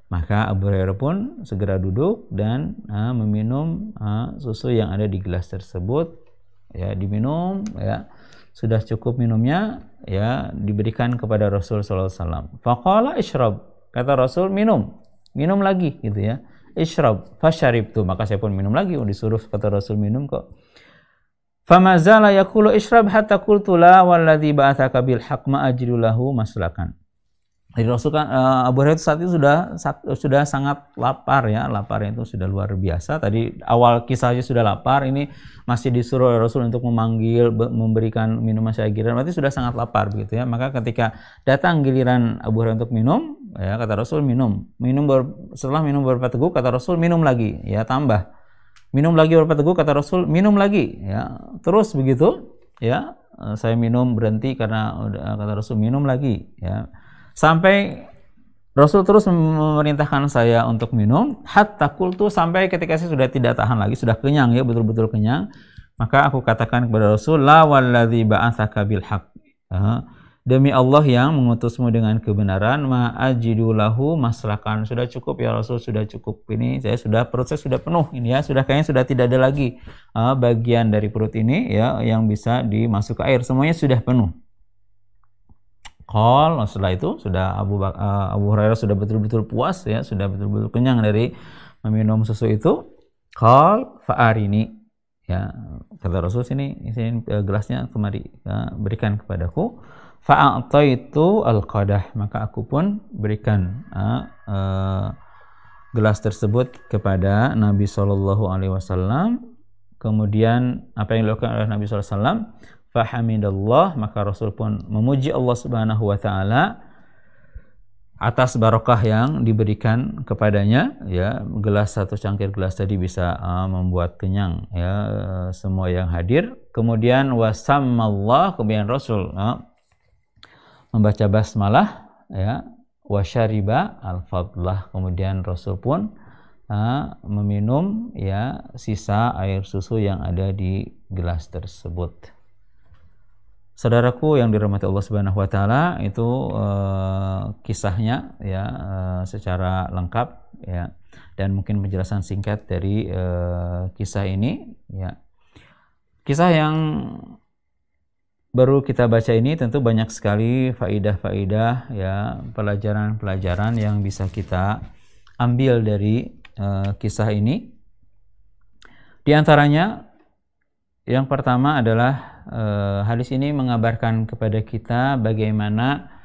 Maka Abu Hurairah pun segera duduk dan meminum susu yang ada di gelas tersebut. Ya, diminum ya. Sudah cukup minumnya ya, diberikan kepada Rasul sallallahu alaihi wasallam. Faqala ishrab. Kata Rasul, minum lagi gitu ya. Ishrab, fasharibtu. Maka saya pun minum lagi. Disuruh kata Rasul minum kok. Famazala yaqulu ishrab hatta qultu la walladzi ba'atsaka bil haqq ma ajidu lahu maslakan. Jadi Rasul kan Abu Hurairah saat itu sudah sangat lapar ya, laparnya itu sudah luar biasa. Tadi awal kisahnya sudah lapar, ini masih disuruh oleh Rasul untuk memanggil, memberikan minuman secara giliran, berarti sudah sangat lapar begitu ya. Maka ketika datang giliran Abu Hurairah untuk minum, ya kata Rasul minum. Setelah minum beberapa teguk kata Rasul minum lagi, ya tambah. Minum lagi beberapa teguk kata Rasul minum lagi, ya. Terus begitu, ya. Saya minum berhenti karena kata Rasul minum lagi, ya. Sampai Rasul terus memerintahkan saya untuk minum, hatta qultu, sampai ketika saya sudah tidak tahan lagi, sudah kenyang ya, betul-betul kenyang, maka aku katakan kepada Rasul, la walladzi ba'atsaka bil haqq. Demi Allah yang mengutusmu dengan kebenaran, ma ajidu lahu maslakan. Sudah cukup ya Rasul, sudah cukup ini, perut saya sudah penuh ini ya, kayaknya sudah tidak ada lagi bagian dari perut ini ya yang bisa dimasuk ke air, semuanya sudah penuh. Qal, setelah itu sudah Abu Hurairah sudah betul-betul puas ya, sudah betul-betul kenyang dari meminum susu itu. Qal fa'arini, ya kata Rasul, sini gelasnya kemari, ya, berikan kepadaku. Fa'ataitu al-qadah, maka aku pun berikan gelas tersebut kepada Nabi sallallahu alaihi wasallam. Kemudian apa yang dilakukan oleh Nabi sallallahu alaihi wasallam? Fahamidallah, maka Rasul pun memuji Allah Subhanahu wa taala atas barokah yang diberikan kepadanya ya. Satu cangkir gelas tadi bisa membuat kenyang ya semua yang hadir. Kemudian wasammallah, kemudian Rasul membaca basmalah ya, wasyariba al-fadlah, kemudian Rasul pun meminum ya sisa air susu yang ada di gelas tersebut. Saudaraku yang dirahmati Allah Subhanahu wa taala, itu kisahnya ya secara lengkap ya, dan mungkin penjelasan singkat dari kisah ini ya. Kisah yang baru kita baca ini tentu banyak sekali faidah-faidah ya, pelajaran-pelajaran yang bisa kita ambil dari kisah ini. Di antaranya yang pertama adalah hadis ini mengabarkan kepada kita bagaimana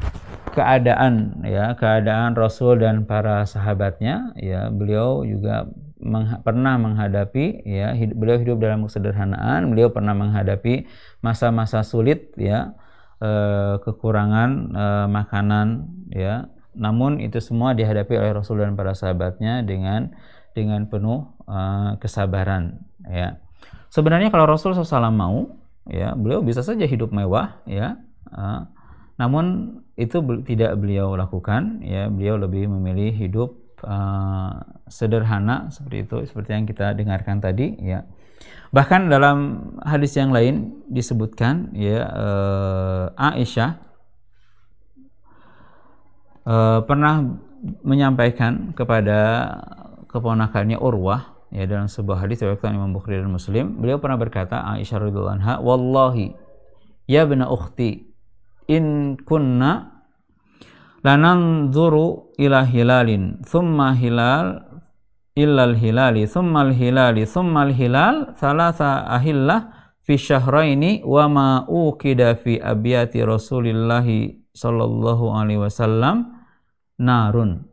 keadaan Rasul dan para sahabatnya ya. Beliau juga pernah menghadapi ya, beliau hidup dalam kesederhanaan, beliau pernah menghadapi masa-masa sulit ya, kekurangan makanan ya, namun itu semua dihadapi oleh Rasul dan para sahabatnya dengan penuh kesabaran ya. Sebenarnya kalau Rasul SAW mau ya, beliau bisa saja hidup mewah ya, namun itu tidak beliau lakukan ya. Beliau lebih memilih hidup sederhana seperti itu, seperti yang kita dengarkan tadi ya. Bahkan dalam hadis yang lain disebutkan ya Aisyah pernah menyampaikan kepada keponakannya Urwah ya dalam sebuah hadis riwayat Imam Bukhari dan Muslim, beliau pernah berkata, Aisyah radhiyallahu anha, wallahi ya bna ukhti in kunna lananzuru ila hilalin thumma hilal illal hilali thumma al-hilali thumma al-hilal thalatha ahillah fi syahraini wa ma uqida fi abiyati Rasulillahi sallallahu alaihi wasallam narun.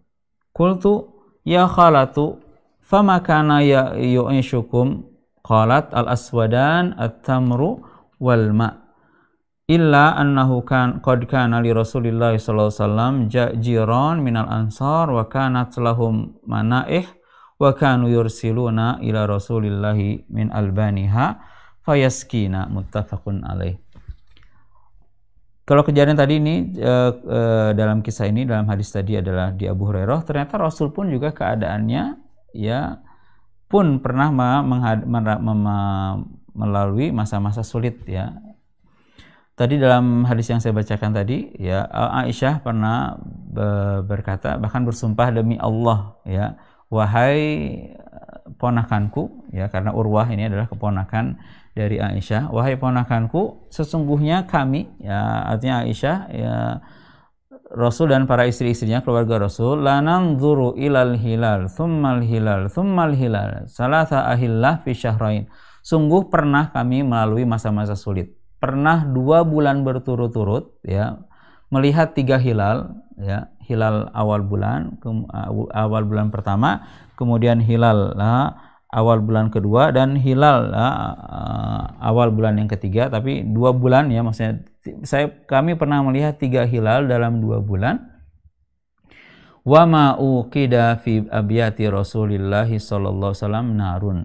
Qultu ya khalatu fama kana yu'ishukum? Qalat al-aswadan at-tamru wal ma' illa annahu qad kana li Rasulillah sallallahu alaihi wasallam jiran minal ansar wa kanat lahum manaih wa kanu yursiluna ila Rasulillah min albaniha fayaskina, muttafaqun alaih. Kalau kejadian tadi ini dalam kisah ini, dalam hadis tadi adalah di Abu Hurairah, ternyata Rasul pun juga keadaannya ya pun pernah melalui masa-masa sulit ya. Tadi dalam hadis yang saya bacakan tadi ya, Aisyah pernah berkata, bahkan bersumpah demi Allah ya, wahai ponakanku ya, karena Urwah ini adalah keponakan dari Aisyah, wahai ponakanku, sesungguhnya kami ya, artinya Aisyah ya, Rasul dan para istri-istrinya, keluarga Rasul, lananzuru ilal hilal thummal hilal thummal hilal salasa ahillah fi syahrain. Sungguh pernah kami melalui masa-masa sulit, pernah 2 bulan berturut-turut ya melihat 3 hilal ya, hilal awal bulan pertama, kemudian hilal awal bulan kedua, dan hilal awal bulan yang ketiga. Tapi 2 bulan ya, maksudnya kami pernah melihat 3 hilal dalam 2 bulan. Wa ma uqida fi abiyati Rasulillah sallallahu alaihi wasallam narun.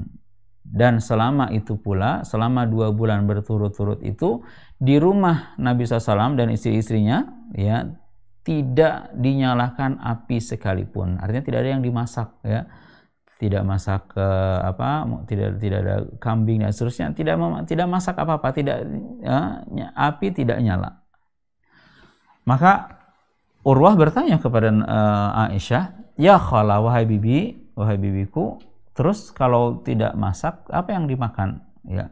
Dan selama itu pula, selama 2 bulan berturut-turut itu, di rumah Nabi SAW dan istri-istrinya ya tidak dinyalakan api sekalipun. Artinya tidak ada yang dimasak ya, tidak masak tidak ada kambing dan seterusnya, tidak masak apa-apa, tidak api tidak nyala. Maka Urwah bertanya kepada Aisyah, ya khala, wahai bibiku, terus kalau tidak masak apa yang dimakan ya?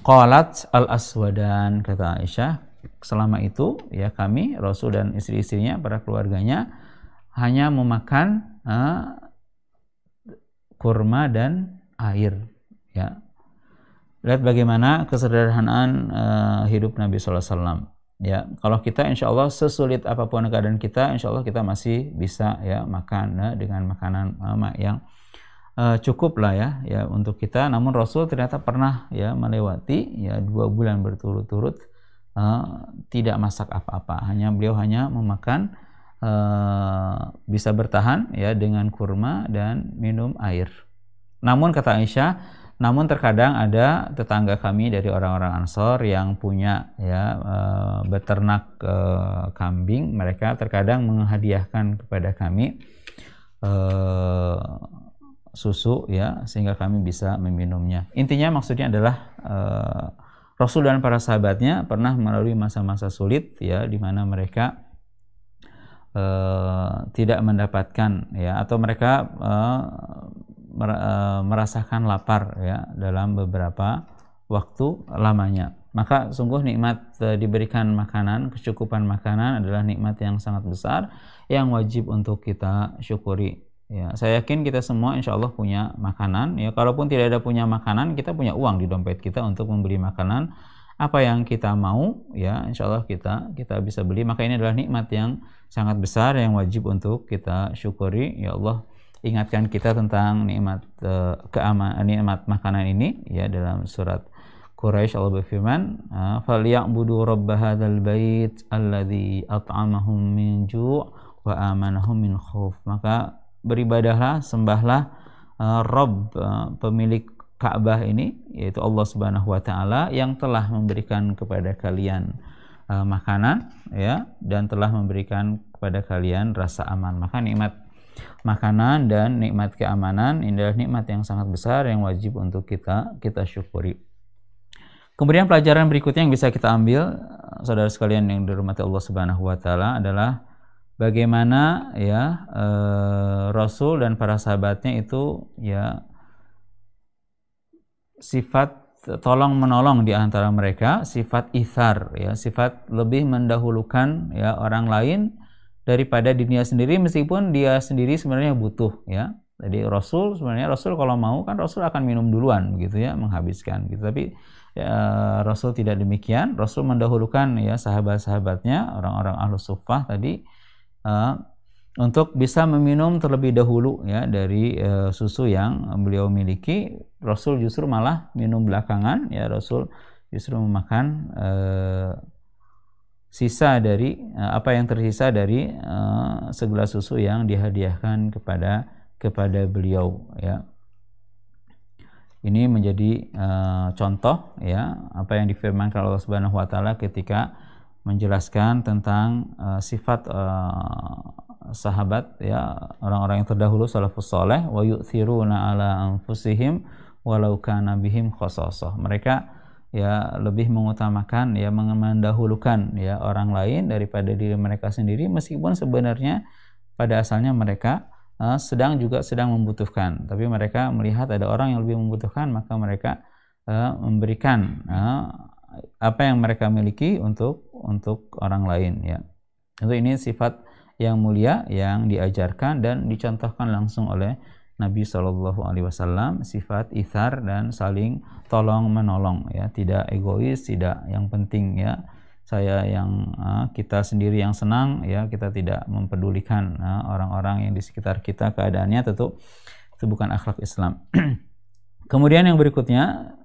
Qalat al-aswadan, kata Aisyah, selama itu ya kami, Rasul dan istri-istrinya, para keluarganya, hanya memakan kurma dan air ya. Lihat bagaimana kesederhanaan hidup Nabi SAW ya. Kalau kita insya Allah sesulit apapun keadaan kita, insya Allah kita masih bisa ya makan dengan makanan yang cukup lah ya untuk kita. Namun Rasul ternyata pernah ya melewati ya 2 bulan berturut-turut tidak masak apa-apa, beliau hanya memakan bisa bertahan ya dengan kurma dan minum air. Namun kata Aisyah, namun terkadang ada tetangga kami dari orang-orang Ansor yang punya ya beternak kambing, mereka terkadang menghadiahkan kepada kami susu ya, sehingga kami bisa meminumnya. Intinya maksudnya adalah Rasul dan para sahabatnya pernah melalui masa-masa sulit ya, di mana mereka tidak mendapatkan ya, atau mereka merasakan lapar ya dalam beberapa waktu lamanya. Maka sungguh nikmat diberikan makanan, kecukupan makanan adalah nikmat yang sangat besar yang wajib untuk kita syukuri ya. Saya yakin kita semua insya Allah punya makanan ya. Kalaupun tidak ada punya makanan, kita punya uang di dompet kita untuk membeli makanan apa yang kita mau ya, insya Allah kita bisa beli. Maka ini adalah nikmat yang sangat besar yang wajib untuk kita syukuri. Ya Allah, ingatkan kita tentang nikmat nikmat makanan ini ya. Dalam surat Quraisy Allah berfirman, "Falyabudu rabb hadzal bait alladzi at'amahum min ju' wa amanahum min khauf." Maka beribadahlah, sembahlah Rabb, pemilik Ka'bah ini, yaitu Allah Subhanahu wa taala, yang telah memberikan kepada kalian makanan ya, dan telah memberikan kepada kalian rasa aman. Maka nikmat makanan dan nikmat keamanan. Ini adalah nikmat yang sangat besar yang wajib untuk kita syukuri. Kemudian pelajaran berikutnya yang bisa kita ambil, saudara sekalian yang dirahmati Allah Subhanahu wa taala, adalah bagaimana ya Rasul dan para sahabatnya itu ya sifat tolong menolong di antara mereka, sifat ithar ya, sifat lebih mendahulukan ya orang lain daripada dirinya sendiri, meskipun dia sendiri sebenarnya butuh ya. Jadi Rasul kalau mau kan Rasul akan minum duluan begitu ya, menghabiskan gitu. Tapi ya, Rasul tidak demikian. Rasul mendahulukan ya sahabat-sahabatnya, orang-orang Ahlus Suffah tadi untuk bisa meminum terlebih dahulu ya dari susu yang beliau miliki. Rasul justru malah minum belakangan ya. Rasul justru memakan sisa dari apa yang tersisa dari segelas susu yang dihadiahkan kepada beliau ya. Ini menjadi contoh ya apa yang difirmankan Allah Subhanahu wa taala ketika menjelaskan tentang sifat sahabat ya, orang-orang yang terdahulu salafus saleh, wa yu'thiruna ala anfusihim walau kana bihim khassasah. Mereka ya lebih mengutamakan ya, mendahulukan ya orang lain daripada diri mereka sendiri, meskipun sebenarnya pada asalnya mereka sedang membutuhkan, tapi mereka melihat ada orang yang lebih membutuhkan, maka mereka memberikan apa yang mereka miliki untuk orang lain ya. Itu ini sifat yang mulia yang diajarkan dan dicontohkan langsung oleh Nabi Shallallahu Alaihi Wasallam, sifat ithar dan saling tolong menolong ya, tidak egois, tidak yang penting ya saya yang kita sendiri yang senang ya, kita tidak mempedulikan orang-orang yang di sekitar kita keadaannya. Tentu itu bukan akhlak Islam. Kemudian yang berikutnya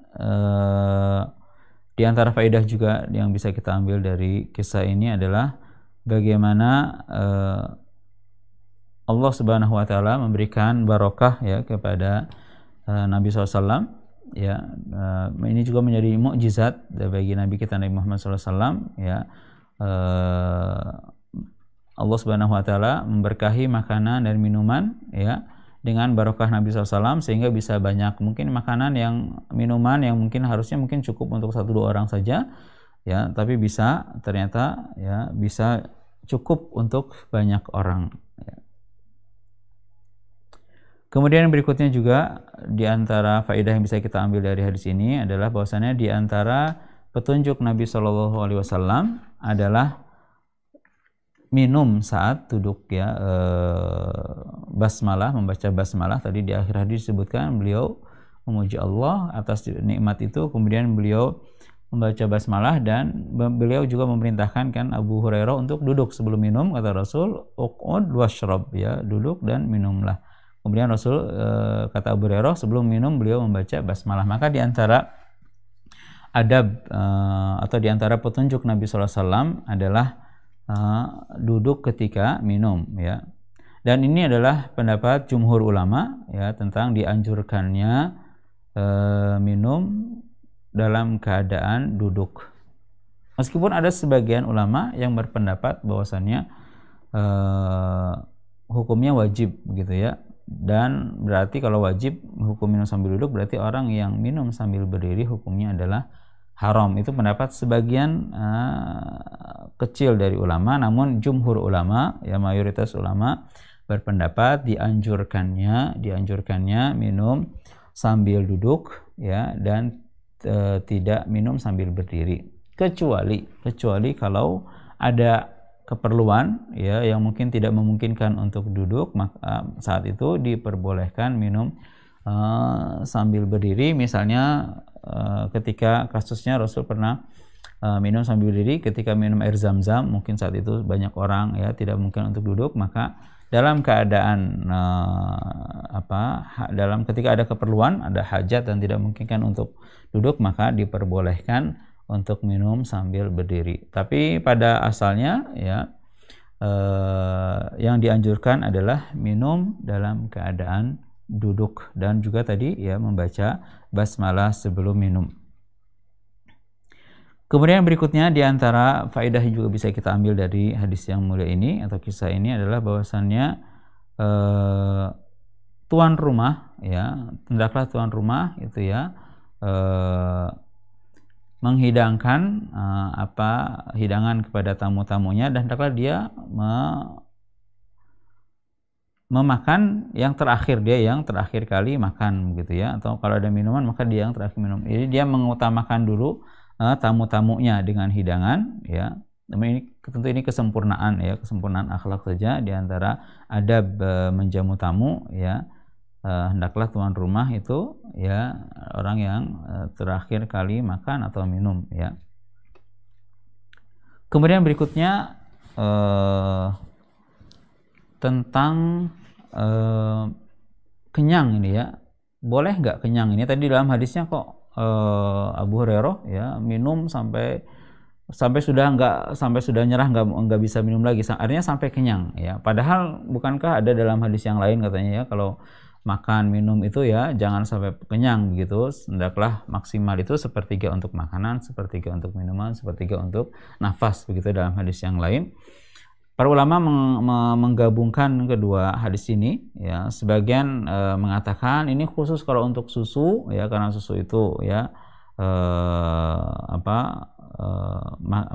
di antara faedah juga yang bisa kita ambil dari kisah ini adalah bagaimana Allah Subhanahu wa taala memberikan barokah ya kepada Nabi SAW ya. Ini juga menjadi mukjizat bagi Nabi kita Nabi Muhammad SAW ya. Allah Subhanahu wa taala memberkahi makanan dan minuman ya dengan barokah Nabi SAW, sehingga bisa banyak mungkin makanan yang minuman yang mungkin harusnya cukup untuk 1-2 orang saja ya, tapi ternyata ya bisa cukup untuk banyak orang ya. Kemudian berikutnya juga di antara faedah yang bisa kita ambil dari hadis ini adalah bahwasannya di antara petunjuk Nabi Shallallahu Alaihi Wasallam adalah minum saat duduk ya, basmalah, membaca basmalah. Tadi di akhir hadis disebutkan beliau memuji Allah atas nikmat itu, kemudian beliau membaca basmalah, dan beliau juga memerintahkan kan Abu Hurairah untuk duduk sebelum minum. Kata Rasul, uqud washrab ya, duduk dan minumlah. Kemudian Rasul kata Abu Hurairah, sebelum minum beliau membaca basmalah. Maka di antara adab atau di antara petunjuk Nabi SAW adalah duduk ketika minum ya. Dan ini adalah pendapat jumhur ulama ya tentang dianjurkannya minum dalam keadaan duduk. Meskipun ada sebagian ulama yang berpendapat bahwasannya hukumnya wajib gitu ya. Dan berarti kalau wajib hukum minum sambil duduk, berarti orang yang minum sambil berdiri hukumnya adalah haram. Itu pendapat sebagian kecil dari ulama, namun jumhur ulama ya, mayoritas ulama berpendapat dianjurkannya minum sambil duduk ya, dan tidak minum sambil berdiri, kecuali kalau ada keperluan ya yang mungkin tidak memungkinkan untuk duduk, maka saat itu diperbolehkan minum sambil berdiri. Misalnya ketika kasusnya Rasul pernah minum sambil berdiri ketika minum air Zam-Zam, mungkin saat itu banyak orang ya, tidak mungkin untuk duduk, maka dalam keadaan ketika ada keperluan, ada hajat dan tidak memungkinkan untuk duduk, maka diperbolehkan untuk minum sambil berdiri. Tapi pada asalnya ya yang dianjurkan adalah minum dalam keadaan duduk, dan juga tadi ya membaca basmalah sebelum minum. Kemudian berikutnya di antara faedah yang juga bisa kita ambil dari hadis yang mulia ini atau kisah ini adalah bahwasannya tuan rumah ya, hendaklah tuan rumah itu ya menghidangkan hidangan kepada tamu-tamunya, dan hendaklah dia memakan yang terakhir, dia yang terakhir kali makan begitu ya, atau kalau ada minuman maka dia yang terakhir minum. Jadi dia mengutamakan dulu tamu-tamunya dengan hidangan ya. Tentu ini kesempurnaan ya, kesempurnaan akhlak saja di antara adab menjamu tamu ya. Hendaklah tuan rumah itu ya orang yang terakhir kali makan atau minum ya. Kemudian berikutnya tentang kenyang ini ya. Boleh nggak kenyang ini? Tadi dalam hadisnya kok Abu Hurairah ya minum sampai sudah nyerah, nggak bisa minum lagi, artinya sampai kenyang ya. Padahal bukankah ada dalam hadis yang lain katanya ya, kalau makan minum itu ya jangan sampai kenyang begitu, hendaklah maksimal itu sepertiga untuk makanan, sepertiga untuk minuman, sepertiga untuk nafas begitu dalam hadis yang lain. Para ulama menggabungkan kedua hadis ini ya. Sebagian mengatakan ini khusus kalau untuk susu ya, karena susu itu ya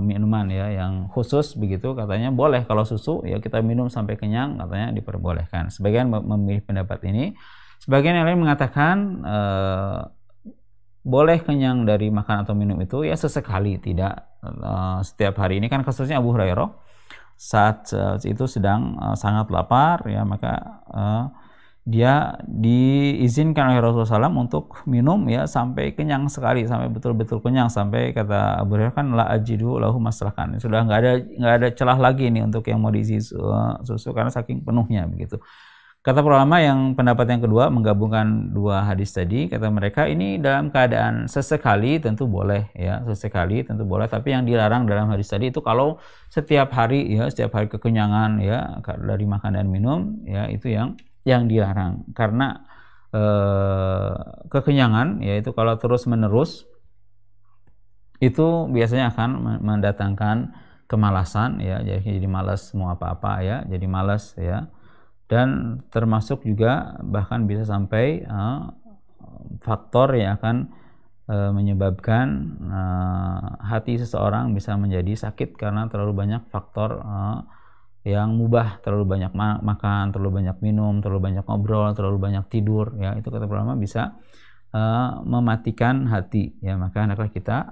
minuman ya yang khusus begitu, katanya boleh kalau susu ya kita minum sampai kenyang, katanya diperbolehkan. Sebagian memilih pendapat ini, sebagian yang lain mengatakan boleh kenyang dari makan atau minum itu ya sesekali, tidak setiap hari. Ini kan kasusnya Abu Hurairah saat itu sedang sangat lapar ya, maka dia diizinkan oleh Rasulullah SAW untuk minum ya sampai kenyang sekali, sampai betul-betul kenyang, sampai kata Abu Hurairah kan la ajidu lahu masrakan, sudah nggak ada celah lagi nih untuk yang mau diisi susu karena saking penuhnya begitu. Kata para ulama yang pendapat yang kedua menggabungkan dua hadis tadi, kata mereka ini dalam keadaan sesekali tentu boleh ya, sesekali tentu boleh, tapi yang dilarang dalam hadis tadi itu kalau setiap hari ya, setiap hari kekenyangan ya dari makan dan minum ya, itu yang dilarang. Karena kekenyangan yaitu kalau terus menerus itu biasanya akan mendatangkan kemalasan ya, jadi malas mau apa-apa ya, jadi malas ya, dan termasuk juga bahkan bisa sampai faktor yang akan menyebabkan hati seseorang bisa menjadi sakit karena terlalu banyak faktor yang mubah, terlalu banyak makan, terlalu banyak minum, terlalu banyak ngobrol, terlalu banyak tidur ya, itu kata ulama bisa mematikan hati ya. Maka hendaklah kita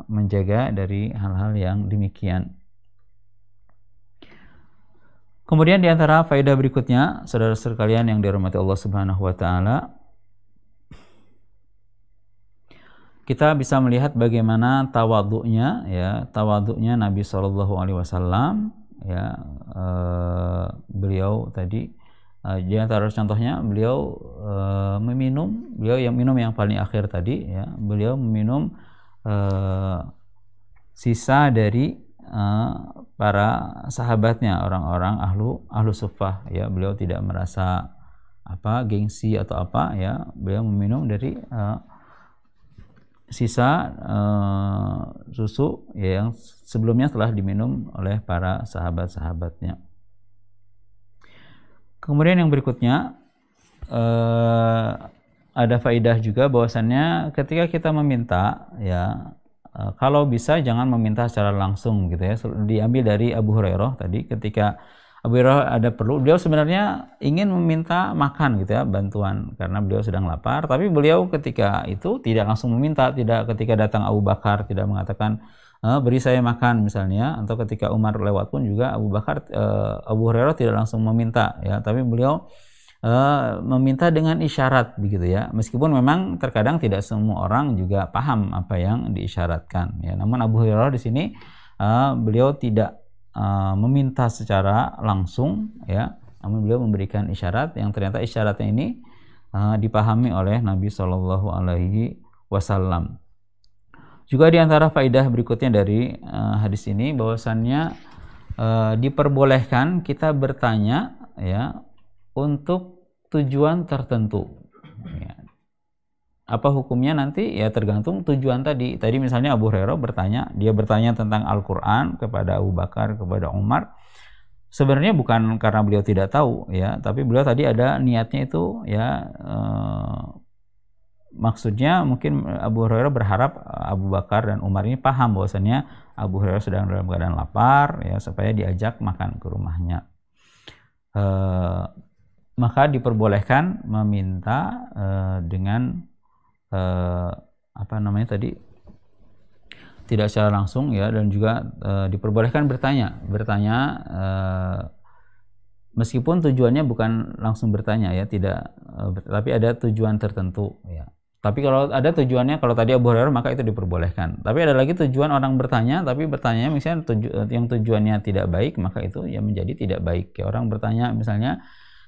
menjaga dari hal-hal yang demikian. Kemudian di antara faedah berikutnya, saudara-saudara sekalian yang dirahmati Allah Subhanahu wa taala, kita bisa melihat bagaimana tawadhu'nya ya, tawadhu'nya Nabi Shallallahu alaihi wasallam ya. Beliau tadi di antara contohnya beliau beliau yang minum yang paling akhir tadi ya, beliau meminum sisa dari para sahabatnya, orang-orang ahlu suffah ya. Beliau tidak merasa gengsi atau apa ya, beliau meminum dari sisa susu ya, yang sebelumnya telah diminum oleh para sahabat-sahabatnya. Kemudian yang berikutnya ada faedah juga bahwasannya ketika kita meminta ya, kalau bisa jangan meminta secara langsung gitu ya. Diambil dari Abu Hurairah tadi, ketika Abu Hurairah ada perlu, beliau sebenarnya ingin meminta makan gitu ya, bantuan karena beliau sedang lapar, tapi beliau ketika itu tidak langsung meminta, tidak ketika datang Abu Bakar tidak mengatakan beri saya makan misalnya, atau ketika Umar lewat pun juga Abu Hurairah tidak langsung meminta ya, tapi beliau meminta dengan isyarat begitu ya, meskipun memang terkadang tidak semua orang juga paham apa yang diisyaratkan ya. Namun Abu Hurairah di sini beliau tidak meminta secara langsung ya, namun beliau memberikan isyarat yang ternyata isyaratnya ini dipahami oleh Nabi Shallallahu alaihi wasallam. Juga di antara faidah berikutnya dari hadis ini bahwasannya diperbolehkan kita bertanya ya untuk tujuan tertentu ya. Apa hukumnya nanti ya tergantung tujuan tadi. Tadi misalnya Abu Hurairah bertanya tentang Al-Quran kepada Abu Bakar, kepada Umar, sebenarnya bukan karena beliau tidak tahu ya, tapi beliau tadi ada niatnya itu ya, maksudnya mungkin Abu Hurairah berharap Abu Bakar dan Umar ini paham bahwasannya Abu Hurairah sedang dalam keadaan lapar ya, supaya diajak makan ke rumahnya. Maka diperbolehkan meminta dengan apa namanya tadi, tidak secara langsung ya, dan juga diperbolehkan bertanya meskipun tujuannya bukan langsung bertanya ya, tidak, tapi ada tujuan tertentu ya. Tapi kalau ada tujuannya, kalau tadi Abu Hurairah, maka itu diperbolehkan. Tapi ada lagi tujuan orang bertanya, tapi bertanya misalnya yang tujuannya tidak baik, maka itu ya menjadi tidak baik. Ya, orang bertanya misalnya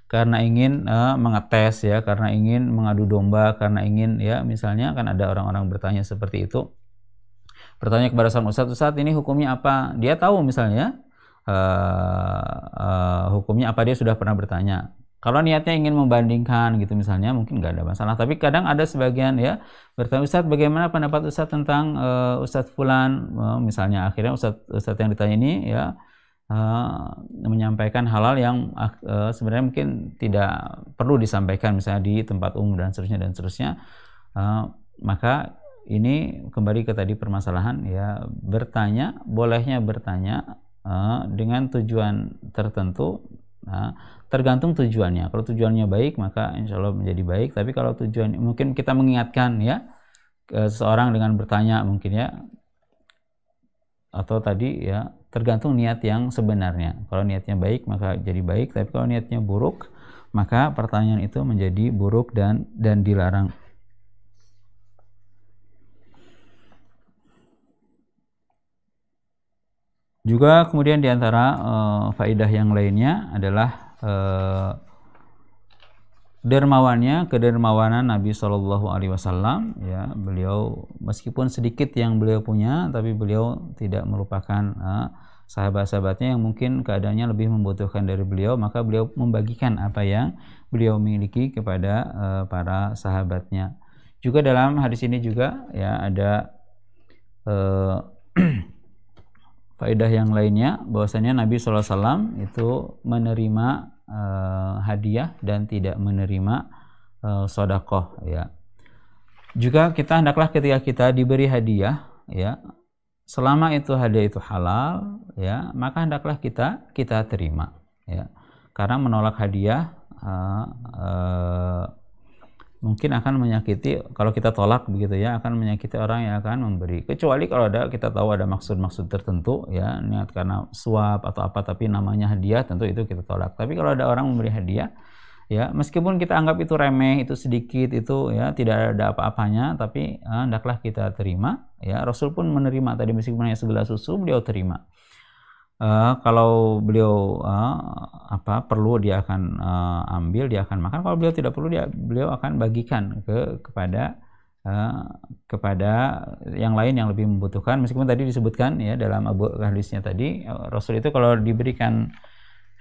karena ingin mengetes ya, karena ingin mengadu domba, karena ingin ya, misalnya kan ada orang-orang bertanya seperti itu. Bertanya kepada sang ustadz, ini hukumnya apa? Dia tahu misalnya hukumnya apa, dia sudah pernah bertanya. Kalau niatnya ingin membandingkan gitu misalnya, mungkin nggak ada masalah. Tapi kadang ada sebagian ya bertanya, Ustadz bagaimana pendapat Ustadz tentang Ustadz Fulan, misalnya. Akhirnya Ustadz yang ditanya ini ya menyampaikan hal-hal yang sebenarnya mungkin tidak perlu disampaikan, misalnya di tempat umum dan seterusnya. Maka ini kembali ke tadi permasalahan ya, bertanya, bolehnya bertanya dengan tujuan tertentu, tergantung tujuannya. Kalau tujuannya baik, maka insya Allah menjadi baik. Tapi kalau tujuan mungkin kita mengingatkan ya seseorang dengan bertanya mungkin ya, atau tadi ya, tergantung niat yang sebenarnya. Kalau niatnya baik maka jadi baik, tapi kalau niatnya buruk maka pertanyaan itu menjadi buruk dan dilarang. Juga kemudian diantara faedah yang lainnya adalah kedermawanan Nabi Shallallahu Alaihi Wasallam ya. Beliau meskipun sedikit yang beliau punya, tapi beliau tidak melupakan sahabat-sahabatnya yang mungkin keadaannya lebih membutuhkan dari beliau, maka beliau membagikan apa yang beliau miliki kepada para sahabatnya. Juga dalam hadis ini juga ya ada faedah yang lainnya, bahwasanya Nabi SAW itu menerima hadiah dan tidak menerima sedekah ya. Juga kita hendaklah ketika kita diberi hadiah ya, selama itu hadiah itu halal ya, maka hendaklah kita terima ya. Karena menolak hadiah mungkin akan menyakiti, kalau kita tolak begitu ya, akan menyakiti orang yang akan memberi. Kecuali kalau kita tahu ada maksud-maksud tertentu ya, niat karena suap atau apa, tapi namanya hadiah, tentu itu kita tolak. Tapi kalau ada orang memberi hadiah ya, meskipun kita anggap itu remeh, itu sedikit, itu ya tidak ada apa-apanya, tapi hendaklah kita terima ya. Rasul pun menerima tadi, meskipun hanya segelas susu beliau terima. Kalau beliau perlu, dia akan ambil, dia akan makan. Kalau beliau tidak perlu, beliau akan bagikan kepada yang lain yang lebih membutuhkan. Meskipun tadi disebutkan ya dalam hadisnya tadi, Rasul itu kalau diberikan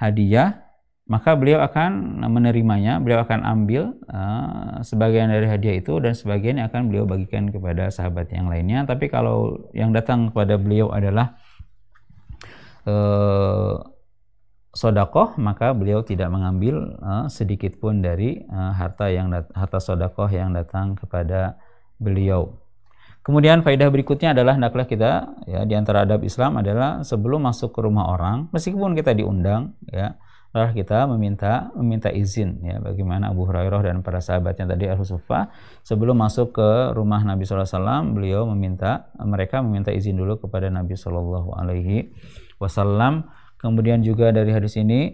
hadiah maka beliau akan menerimanya, beliau akan ambil sebagian dari hadiah itu, dan sebagian akan beliau bagikan kepada sahabat yang lainnya. Tapi kalau yang datang kepada beliau adalah sedekah, maka beliau tidak mengambil sedikit pun dari harta sedekah yang datang kepada beliau. Kemudian faedah berikutnya adalah hendaklah kita ya, di antara adab Islam adalah sebelum masuk ke rumah orang, meskipun kita diundang ya, adalah kita meminta izin ya. Bagaimana Abu Hurairah dan para sahabatnya tadi Al-Husufa, sebelum masuk ke rumah Nabi SAW, beliau mereka meminta izin dulu kepada Nabi SAW. Kemudian juga dari hadis ini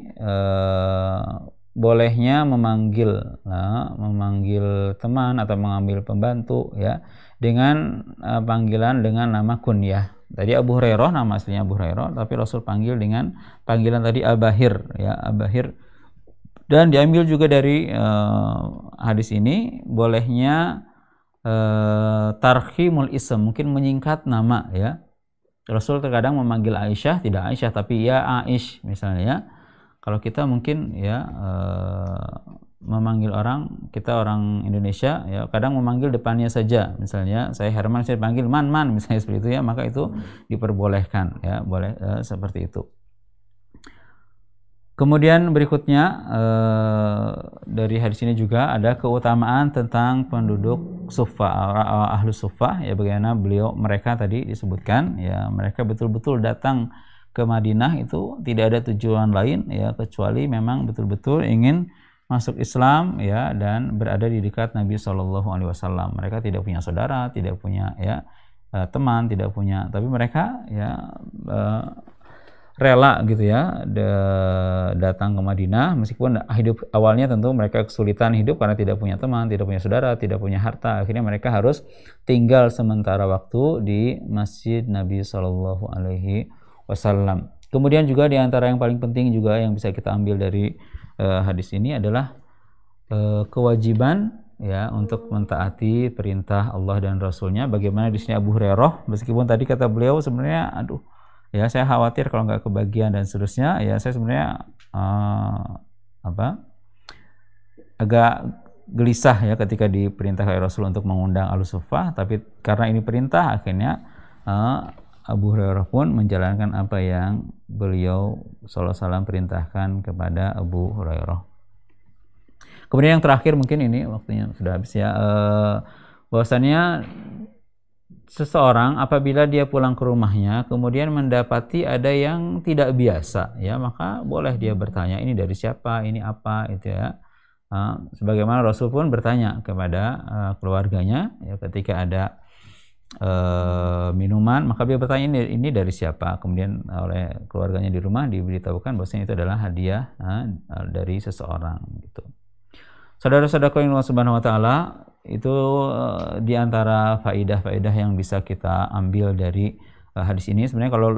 bolehnya memanggil teman atau mengambil pembantu ya, dengan panggilan dengan nama kunyah. Tadi Abu Hurairah, nama aslinya Abu Hurairah, tapi Rasul panggil dengan panggilan tadi Abahir ya, Abahir. Dan diambil juga dari hadis ini bolehnya tarkhimul ism, mungkin menyingkat nama ya. Rasul terkadang memanggil Aisyah, tidak Aisyah tapi ya Aish misalnya ya. Kalau kita mungkin ya memanggil orang, kita orang Indonesia ya, kadang memanggil depannya saja, misalnya saya Herman, saya panggil Man misalnya seperti itu ya, maka itu diperbolehkan ya, boleh seperti itu. Kemudian berikutnya dari hadis ini juga ada keutamaan tentang penduduk Suffah, Ahlus Suffah, ya bagaimana mereka tadi disebutkan, ya mereka betul-betul datang ke Madinah itu tidak ada tujuan lain ya kecuali memang betul-betul ingin masuk Islam ya dan berada di dekat Nabi Shallallahu Alaihi Wasallam. Mereka tidak punya saudara, tidak punya ya teman, tidak punya, tapi mereka ya rela gitu ya datang ke Madinah meskipun hidup awalnya tentu mereka kesulitan hidup karena tidak punya teman, tidak punya saudara, tidak punya harta. Akhirnya mereka harus tinggal sementara waktu di Masjid Nabi Shallallahu Alaihi Wasallam. Kemudian juga di antara yang paling penting juga yang bisa kita ambil dari hadis ini adalah kewajiban ya untuk mentaati perintah Allah dan Rasulnya. Bagaimana di sini Abu Hurairah, meskipun tadi kata beliau sebenarnya ya saya khawatir kalau nggak kebagian dan seterusnya, ya saya sebenarnya agak gelisah ya ketika diperintah oleh Rasul untuk mengundang Ahlus Suffah, tapi karena ini perintah akhirnya Abu Hurairah pun menjalankan apa yang beliau sallallahu alaihi wasallam perintahkan kepada Abu Hurairah. Kemudian yang terakhir, mungkin ini waktunya sudah habis ya, bahwasannya seseorang apabila dia pulang ke rumahnya kemudian mendapati ada yang tidak biasa ya, maka boleh dia bertanya ini dari siapa, ini apa, itu ya. Sebagaimana Rasul pun bertanya kepada keluarganya ya, ketika ada minuman maka dia bertanya ini dari siapa, kemudian oleh keluarganya di rumah diberitahukan bahwasanya itu adalah hadiah dari seseorang gitu. Saudara-saudara yang Allah Subhanahu wa taala, itu di antara faidah-faidah yang bisa kita ambil dari hadis ini. Sebenarnya kalau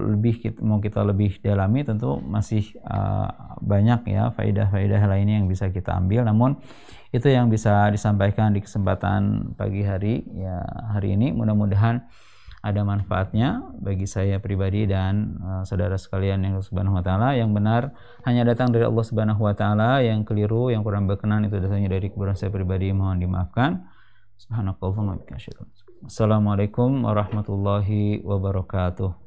mau kita lebih dalami tentu masih banyak ya faidah-faidah lainnya yang bisa kita ambil, namun itu yang bisa disampaikan di kesempatan pagi hari ya hari ini. Mudah-mudahan ada manfaatnya bagi saya pribadi dan saudara sekalian yang Subhanahu wa taala. Yang benar hanya datang dari Allah Subhanahu wa taala, yang keliru, yang kurang berkenan itu datangnya dari keburukan saya pribadi, mohon dimaafkan. Subhanakallahumma wa bihamdika. Assalamualaikum warahmatullahi wabarakatuh.